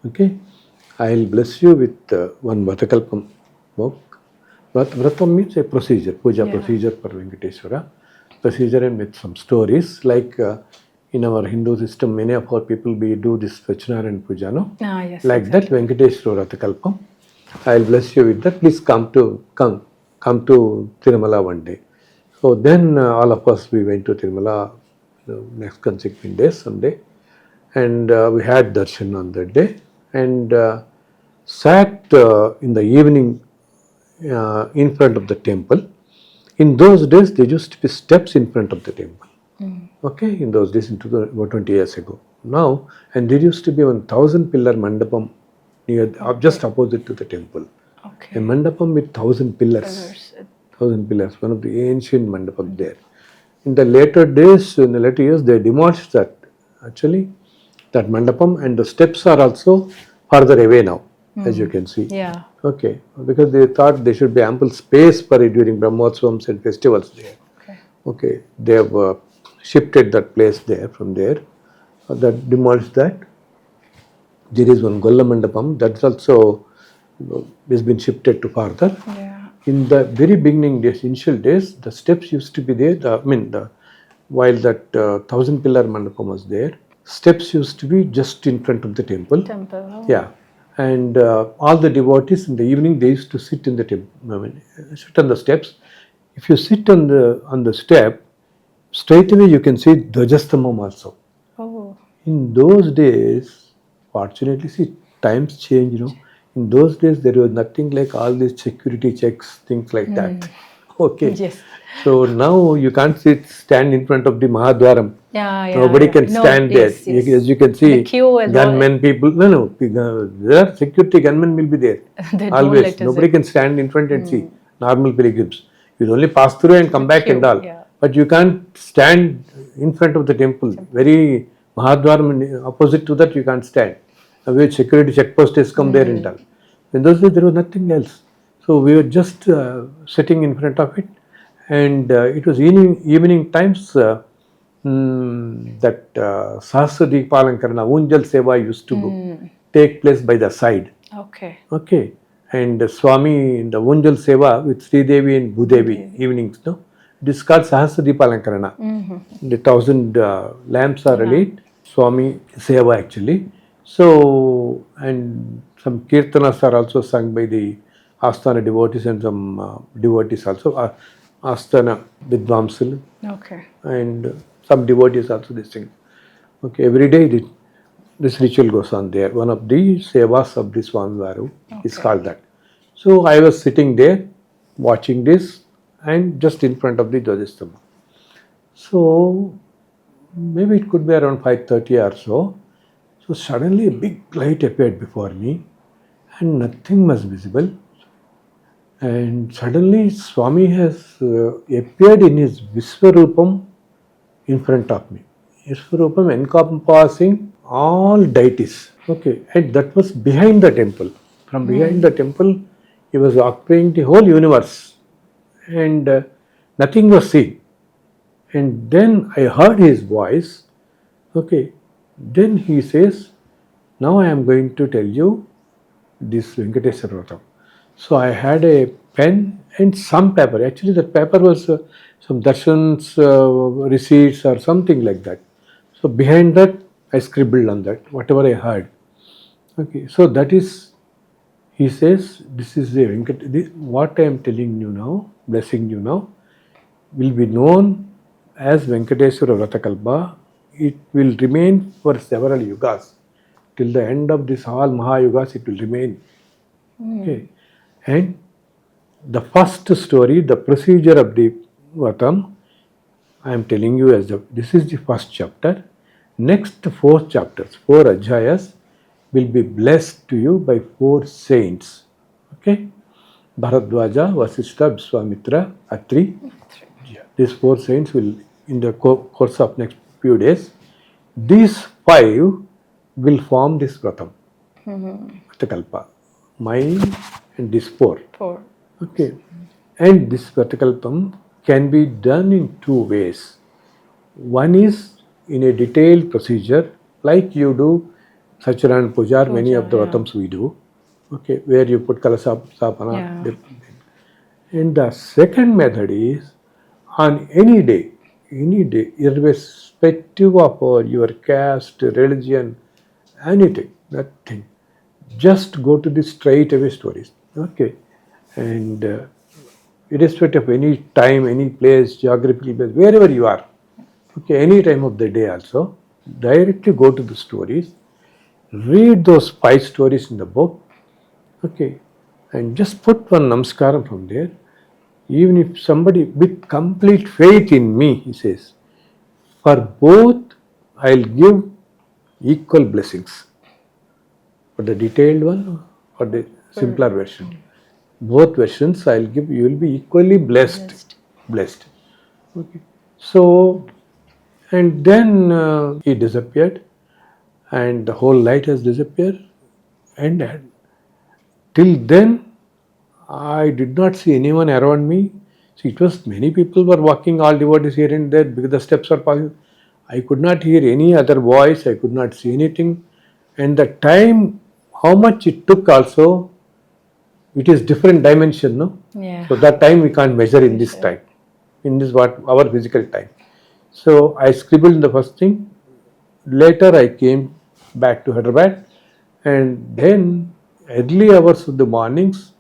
okay? I'll bless you with one Vratakalpam book. Vratam means a procedure, puja procedure for Venkateswara. Procedure and with some stories, like in our Hindu system, many of our people, we do this Sachinarayan puja, no? Yes, Like exactly. that, Venkateswara Vratakalpam. I'll bless you with that. Please come to Tirumala one day. So then all of us, we went to Tirumala next consecutive days, someday. And we had darshan on that day. And sat in the evening in front of the temple. In those days, there used to be steps in front of the temple. Okay, in those days, about 20 years ago. Now, and there used to be 1,000 pillar mandapam near, just opposite to the temple. Okay. A mandapam with 1,000 pillars. Pillars. 1,000 pillars, one of the ancient mandapam there. In the later days, in the later years, they demolished that. Actually, that mandapam, and the steps are also further away now, as you can see. Yeah. Okay, because they thought there should be ample space for it during Brahmotsavams and festivals there. Okay. Okay, they have shifted that place there from there. That demolished that. There is one Golla Mandapam that's also has been shifted to farther. Yeah. In the very beginning days, initial days, the steps used to be there. While that 1,000 pillar mandapam was there, steps used to be just in front of the temple. Temple. Oh. Yeah, and all the devotees in the evening they used to sit in the temple. Sit on the steps. If you sit on the step, straight away you can see Dvajastambam also. Oh. In those days, fortunately, see, times change, In those days, there was nothing like all these security checks, things like that. Okay. Yes. So now you can't stand in front of the Mahadwaram. Yeah. Nobody can stand there. Yes, yes. As you can see, The queue is gunmen, people. No. There are security gunmen will be there. They don't Always. let us Nobody in. can stand in front and see. Normal pilgrims. You only pass through and come back queue, and all. yeah. But you can't stand in front of the temple. Very Mahadwaram, opposite to that you can't stand. Which security checkpost has come there and all. In those days there was nothing else. So we were just sitting in front of it, and it was evening times that Sahasra Deepalankarana, Unjal Seva used to take place by the side. Okay. Okay. And Swami in the Unjal Seva with Sri Devi and Bhudevi evenings, no? It is called Sahasra Deepalankarana. The 1,000 lamps are lit. Swami Seva actually. So, and some kirtanas are also sung by the Asthana devotees and some devotees also. Asthana Vidvamsil. Okay. And some devotees also they sing. Okay, every day this ritual goes on there. One of the sevas of the Swami Varu is called that. So I was sitting there watching this and just in front of the Dvajastambha. So maybe it could be around 5:30 or so. So suddenly a big light appeared before me and nothing was visible. And suddenly Swami has appeared in his Viswarupam in front of me. Viswarupam encompassing all deities. Okay, and that was behind the temple. From behind the temple, he was occupying the whole universe, and nothing was seen. And then I heard his voice. Okay, then he says, "Now I am going to tell you this Venkateswara Vratam." So I had a pen and some paper. Actually, that paper was some darshans, receipts, or something like that. So behind that, I scribbled on that whatever I heard. Okay, so that is, he says, this is the what I am telling you now, blessing you now, will be known as Venkateswara Vratakalpa. It will remain for several yugas. Till the end of this all Mahayugas, it will remain. Okay. And the first story, the procedure of the Vatam, I am telling you this is the first chapter. Next 4 chapters, 4 Adhyayas will be blessed to you by 4 saints. Okay? Bharadwaja, Vasishtha, Viswamitra, Atri. Yeah. These 4 saints will, in the course of next few days, these 5 will form this Vratam. Vratakalpa. Mine and these 4. 4. Okay. And this Vratakalpam can be done in 2 ways. One is in a detailed procedure, like you do Satchidanand Puja, many of the Vratams we do. Okay, where you put Kalasa Sapana. Yeah. And the second method is on any day, irrespective of your caste, religion, anything, nothing. Just go to the straight away stories. Okay. And irrespective of any time, any place, geographical place, wherever you are, okay, any time of the day also, directly go to the stories, read those 5 stories in the book, okay, and just put one namaskaram from there, even if somebody with complete faith in me, he says, for both I'll give equal blessings. For the detailed one or the simpler version. Both versions I'll give, you will be equally blessed. Blessed. Okay. So, and then he disappeared, and the whole light has disappeared. And till then, I did not see anyone around me. See, it was many people were walking, all devotees here and there because the steps were passing. I could not hear any other voice. I could not see anything. And the time, how much it took also, it is different dimension, no? Yeah. So that time we can't measure in this time, in this what our physical time. So I scribbled in the first thing. Later I came back to Hyderabad, and then early hours of the mornings,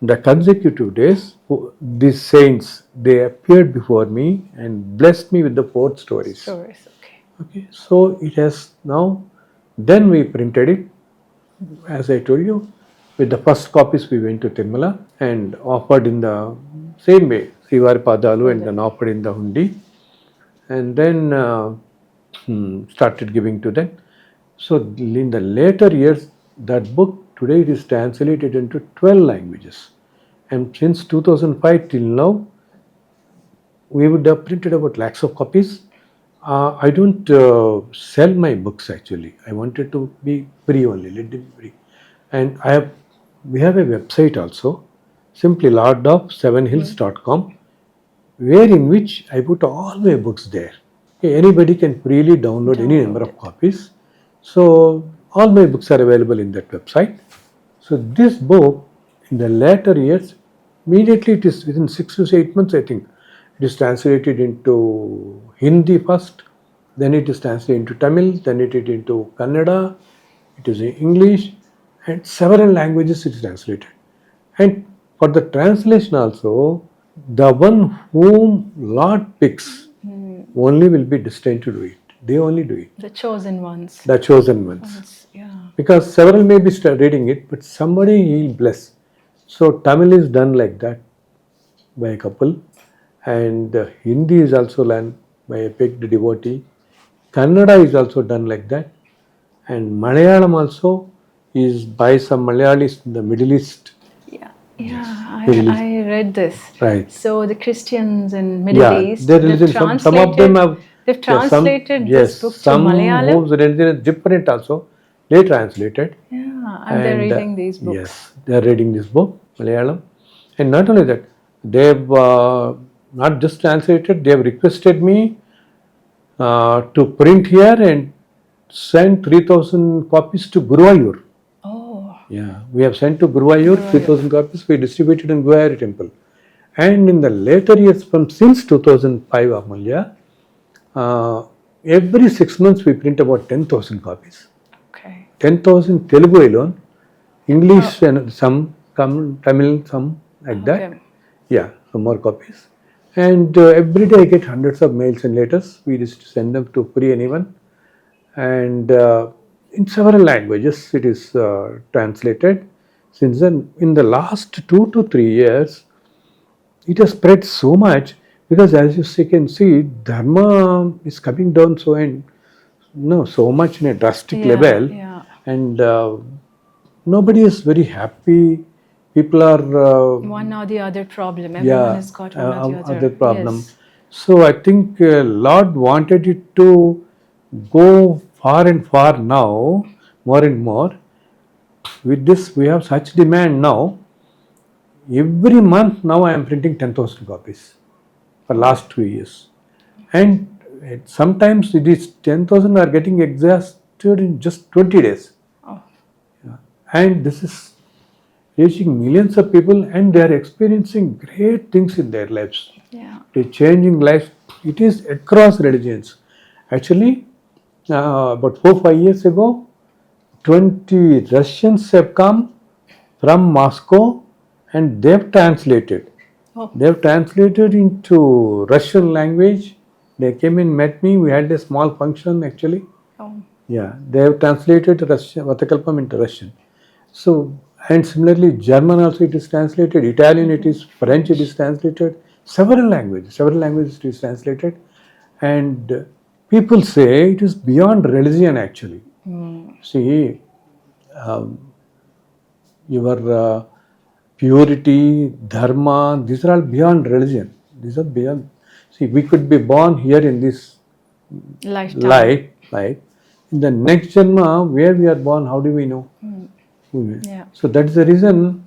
the consecutive days, these saints, they appeared before me and blessed me with the 4 stories. Stories, okay. Okay, so it has now. Then we printed it, as I told you. With the first copies, we went to Tirumala and offered in the same way, Srivaripadalu, and then offered in the Hundi, and then started giving to them. So in the later years, that book today it is translated into 12 languages, and since 2005 till now, we would have printed about lakhs of copies. I don't sell my books actually. I wanted to be free only, let them be free. And we have a website also, simply lordofsevenhills.com, where in which I put all my books there. Okay, anybody can freely download any number of copies. So all my books are available in that website. So this book, in the later years, immediately it is within 6 to 8 months, I think, it is translated into Hindi first, then it is translated into Tamil, then it is into Kannada, it is in English, and several languages it is translated. And for the translation also, the one whom Lord picks only will be destined to do it. They only do it. The chosen ones. The chosen ones. Yeah. Because several may be reading it, but somebody he will bless. So Tamil is done like that by a couple, and Hindi is also learned by a picked devotee. Kannada is also done like that, and Malayalam also is by some Malayalis in the Middle East. Yeah, I read this. Right. So the Christians in Middle East, their religion, some of them have. They've translated this book to some Malayalam. whose religion is different also, they translated. Yeah, and they're reading these books. Yes, they are reading this book, Malayalam. And not only that, they've not just translated, they have requested me to print here and send 3,000 copies to Guruvayur. Oh. Yeah, we have sent to Guruvayur 3,000 copies, we distributed in Guruvayur temple. And in the later years, since 2005, Amulya, every 6 months we print about 10,000 copies. Okay. 10,000 Telugu alone, English and some, Tamil, some like that. Yeah, some more copies. And every day I get hundreds of mails and letters. We just send them to free anyone. And in several languages it is translated. Since then, in the last 2 to 3 years, it has spread so much because as you can see, Dharma is coming down so much in a drastic level. Yeah. And nobody is very happy. People are one or the other problem. Everyone has got one or the other problem. Yes. So I think Lord wanted it to go far and far now, more and more. With this, we have such demand now. Every month now I am printing 10,000 copies for last 2 years. And sometimes it is 10,000 are getting exhausted in just 20 days. Oh. Yeah. And this is reaching millions of people, and they are experiencing great things in their lives. Yeah. They are changing lives. It is across religions. Actually, about 4-5 years ago, 20 Russians have come from Moscow and they have translated. Oh. They have translated into Russian language. They came and met me. We had a small function actually. Oh. Yeah, they have translated Russian, Vatakalpam into Russian. So And similarly, German also it is translated, Italian it is, French it is translated, several languages it is translated. And people say it is beyond religion actually. See, your purity, dharma, these are all beyond religion. These are beyond. See, we could be born here in this Lifetime. life. In the next janma, where we are born, how do we know? Yeah. So that's the reason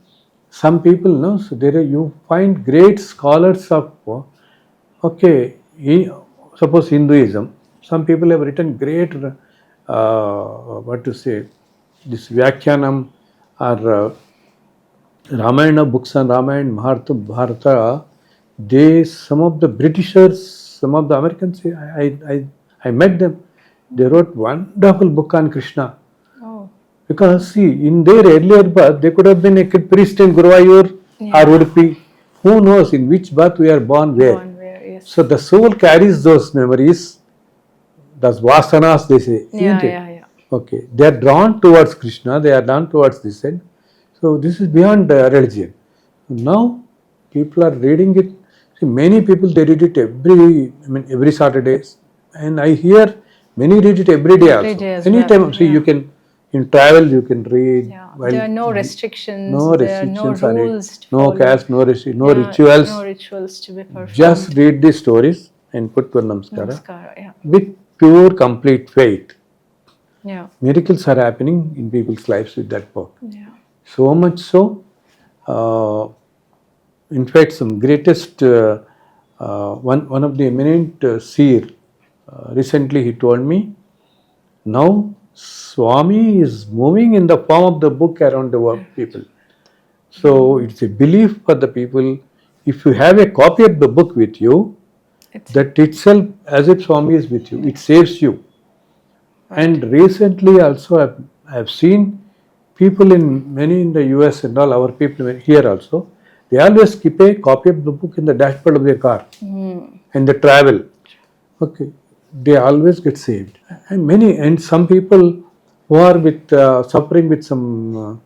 some people know. So there you find great scholars of suppose Hinduism. Some people have written great what to say this Vyakhyanam or Ramayana books on Ramayana, Bharata. They some of the Britishers, some of the Americans. I met them. They wrote wonderful book on Krishna. Oh. Because see, in their earlier birth, they could have been a priest in Guruvayur or Udupi. Who knows in which birth we are born where? Born where, yes. So the soul carries those memories, those vasanas they say, isn't it? Yeah. Okay, they are drawn towards Krishna, they are drawn towards this end. So this is beyond religion. Now people are reading it. See, many people they read it every Saturday, and I hear many read it every day also. day as Anytime, well, see you can in travel you can read. Yeah. while- There are no restrictions. No There are no restrictions on it. rules. To No follow. caste, no Yeah, rituals. No rituals to be performed. Just read the stories and put your namaskara Namaskara, yeah. with pure, complete faith. Yeah. Miracles are happening in people's lives with that book. Yeah. So much so, in fact, some greatest one of the eminent seer recently he told me, now Swami is moving in the form of the book around the world people. So it's a belief for the people. If you have a copy of the book with you, that itself, as if Swami is with you, it saves you. And recently also I have seen people many in the US and all our people here also, they always keep a copy of the book in the dashboard of their car and they travel. Okay, they always get saved. And some people who are with suffering with some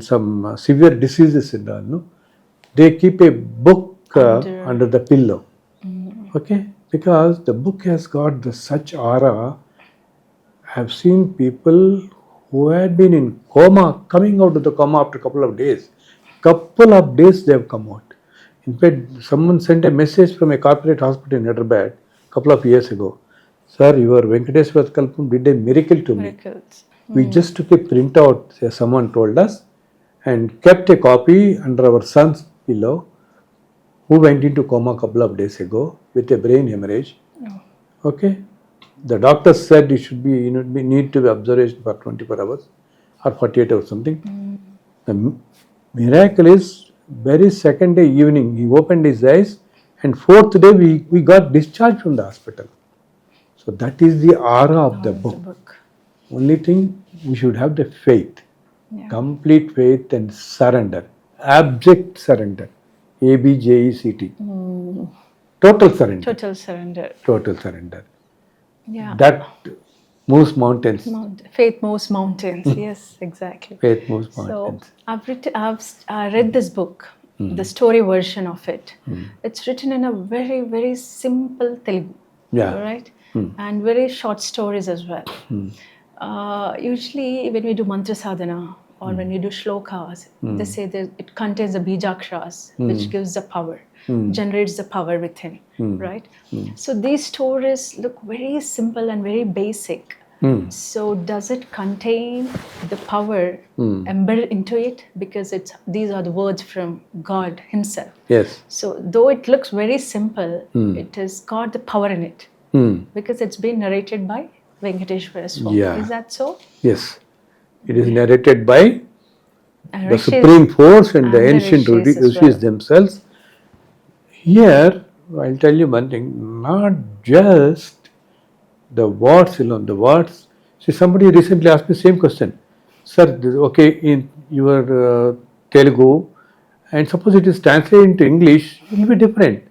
some severe diseases and all, no, they keep a book under the pillow. Okay, because the book has got such aura. I have seen people who had been in coma coming out of the coma after a couple of days. Couple of days they have come out. In fact, someone sent a message from a corporate hospital in Hyderabad a couple of years ago. Sir, your Venkateswara Kalpam did a miracle to me. Miracles. We just took a printout, someone told us, and kept a copy under our son's pillow, who went into coma a couple of days ago with a brain hemorrhage. Okay. The doctor said it should be, need to be observation for 24 hours or 48 hours something. The miracle is very second day evening he opened his eyes and fourth day we got discharged from the hospital. So that is the aura of the book. Only thing we should have the faith, complete faith and surrender, abject surrender, ABJECT, total surrender. Total surrender. Total surrender. Yeah. That moves mountains. Faith moves mountains. Yes, exactly. Faith moves mountains. So I've read this book, the story version of it. It's written in a very, very simple Telugu. Yeah. Right? And very short stories as well. Usually when we do mantra sadhana or when we do shlokas, they say that it contains the bijakshas, which gives the power, generates the power within, right? So these stories look very simple and very basic. So does it contain the power embedded into it? Because these are the words from God himself. Yes. So though it looks very simple, it has got the power in it. Because it's been narrated by Venkateshwara Swami. Yeah. Is that so? Yes. It is narrated by And the Rishis Supreme Force and the and the ancient Rishis as Rishis well. themselves. Here, I'll tell you one thing, not just the words alone, the words. See, somebody recently asked me the same question. Sir, in your Telugu, and suppose it is translated into English, it will be different.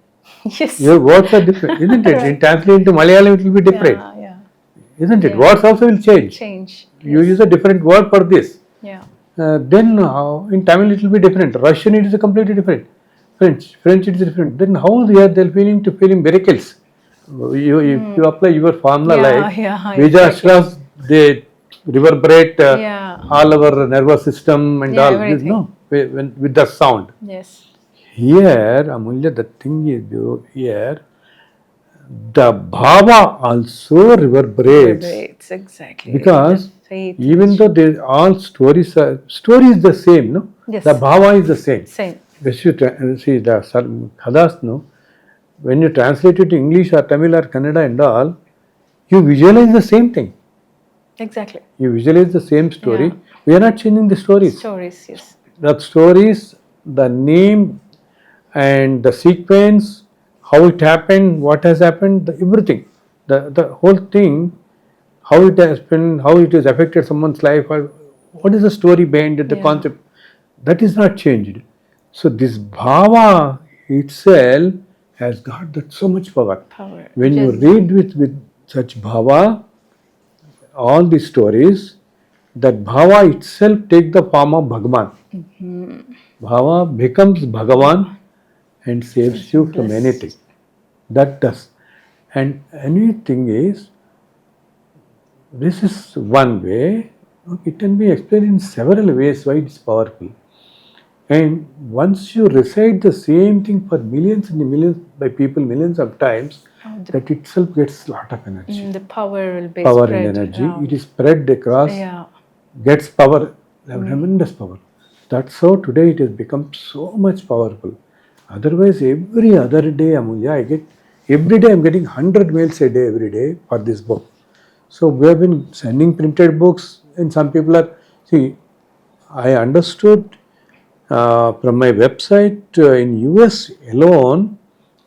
Yes. Your words are different, isn't it? Right. In translated into Malayalam, it will be different. Yeah. Isn't it? Words also will change. Change. You use a different word for this. Yeah. Then in Tamil it will be different. Russian it is a completely different. French it is different. Then how they're feeling to feeling miracles? If you apply your formula like yeah, Bija exactly. Ashras, they reverberate Yeah. all our nervous system and Yeah, all. everything. With the sound. Yes. Here, Amulya, the thing is, here the bhava also reverberates Reverberates, exactly. because The faith. even though they all story is the same, no, Yes. the bhava is the same. Same. If you see the khadas, no, when you translate it to English or Tamil or Kannada and all, you visualize the same thing. Exactly. You visualize the same story. Yeah. We are not changing the stories. Stories, yes. The stories, the name, and the sequence, how it happened, what has happened, everything, the whole thing, how it has been, how it has affected someone's life, or what is the story behind it, the Yeah. concept, that is not changed. So this bhava itself has got that so much power. Power. When you Just- read with such bhava, all the stories, that bhava itself take the form of Bhagavan. Bhava becomes Bhagavan and saves you from bliss. anything. That does. And anything is, this is one way. Okay, it can be explained in several ways why it's powerful. And once you recite the same thing for millions and millions by people millions of times, that itself gets a lot of energy. The power will be Power spread and energy. around. It is spread across, Yeah. gets power, tremendous power. That's how today it has become so much powerful. Otherwise, every other day, Amulya, every day I'm getting 100 mails a day every day for this book. So we have been sending printed books, and some people are, see, I understood from my website in US alone,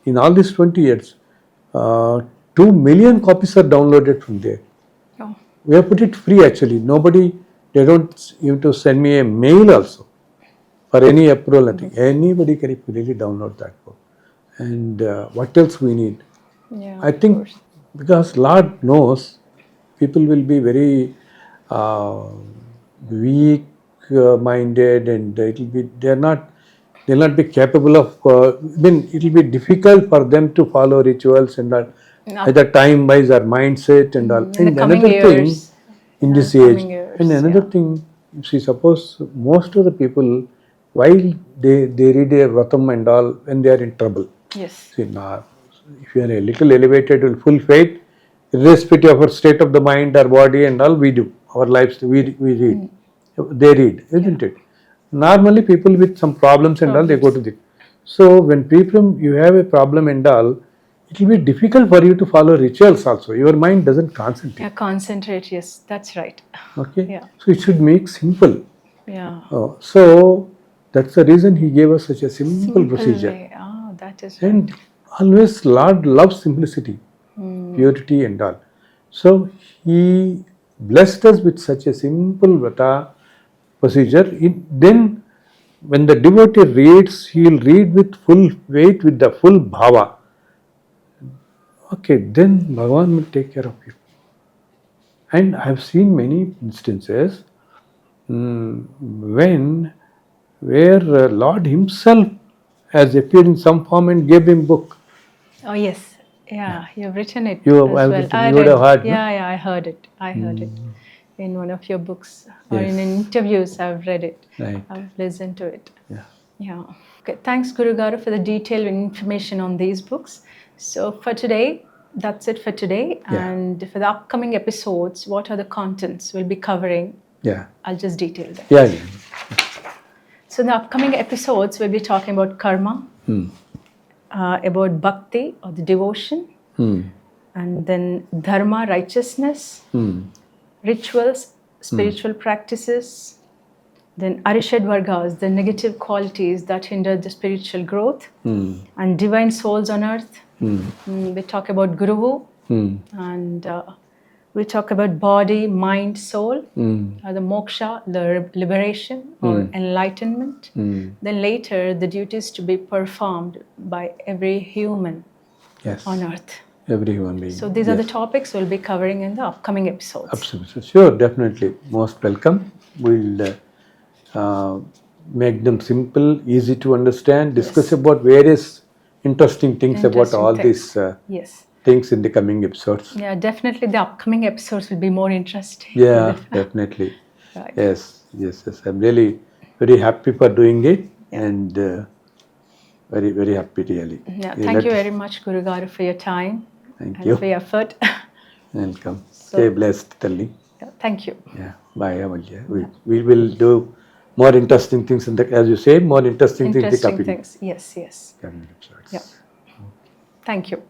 in all these 20 years, 2 million copies are downloaded from there. Oh. We have put it free actually. Nobody, they don't even to send me a mail also for any approval, nothing. Anybody can really download that book. And what else we need? Yeah. I think because Lord knows people will be very weak minded, and they'll not be capable of. It will be difficult for them to follow rituals and all, either time wise or mindset and all. In the coming another thing years. in this coming age, years, and another thing, see, suppose most of the people while they read a Vratam and all when they are in trouble. Yes. See, now, if you are a little elevated with full faith, irrespective of our state of the mind or body and all, we do. Our lives, we read. They read, isn't it? Normally, people with some problems and all, they go to the. So, when people, you have a problem and all, it will be difficult for you to follow rituals also. Your mind doesn't concentrate. Yeah, concentrate, yes, that's right. Okay? Yeah. So, it should make simple. Yeah. So, that's the reason he gave us such a simple procedure. way. Oh, that is right. And always Lord loves simplicity, purity and all. So he blessed us with such a simple vrata procedure. Then when the devotee reads, he will read with full weight, with the full bhava. Okay, then Bhagavan will take care of you. And I have seen many instances where Lord himself has appeared in some form and gave him book. Oh, yes. Yeah, you've written it You have as well. written, you would have heard, no? Yeah, I heard it. I heard it in one of your books or in interviews. I've read it. Right. I've listened to it. Yeah. Yeah. Okay. Thanks, Guru Garu, for the detailed information on these books. So for today, that's it for today. Yeah. And for the upcoming episodes, what are the contents we'll be covering? Yeah. I'll just detail them. Yeah. So in the upcoming episodes, we'll be talking about karma, about bhakti or the devotion, and then dharma, righteousness, rituals, spiritual practices, then arishad vargas, the negative qualities that hinder the spiritual growth, and divine souls on earth. We talk about guru, and we talk about body, mind, soul, the moksha, the liberation or enlightenment. Then later, the duties to be performed by every human Yes. on earth. Every human being. So these are the topics we'll be covering in the upcoming episodes. Absolutely. Sure, definitely. Most welcome. We'll make them simple, easy to understand, discuss Yes. about various interesting things about Interesting all things. these Yes. things in the coming episodes. Yeah, definitely the upcoming episodes will be more interesting. Yeah, definitely. Right. Yes, yes, yes. I'm really very happy for doing it, Yeah. and very, very happy really. Yeah, Yeah, thank you very much, Guru Garu, for your time Thank and for you. your effort. Welcome. So, Stay blessed, Talli. yeah, thank you. Yeah. Bye, Amulya. We will do more interesting things in the, as you say, more interesting things in the Interesting things. Yes, yes. coming episodes. Yeah. Thank you.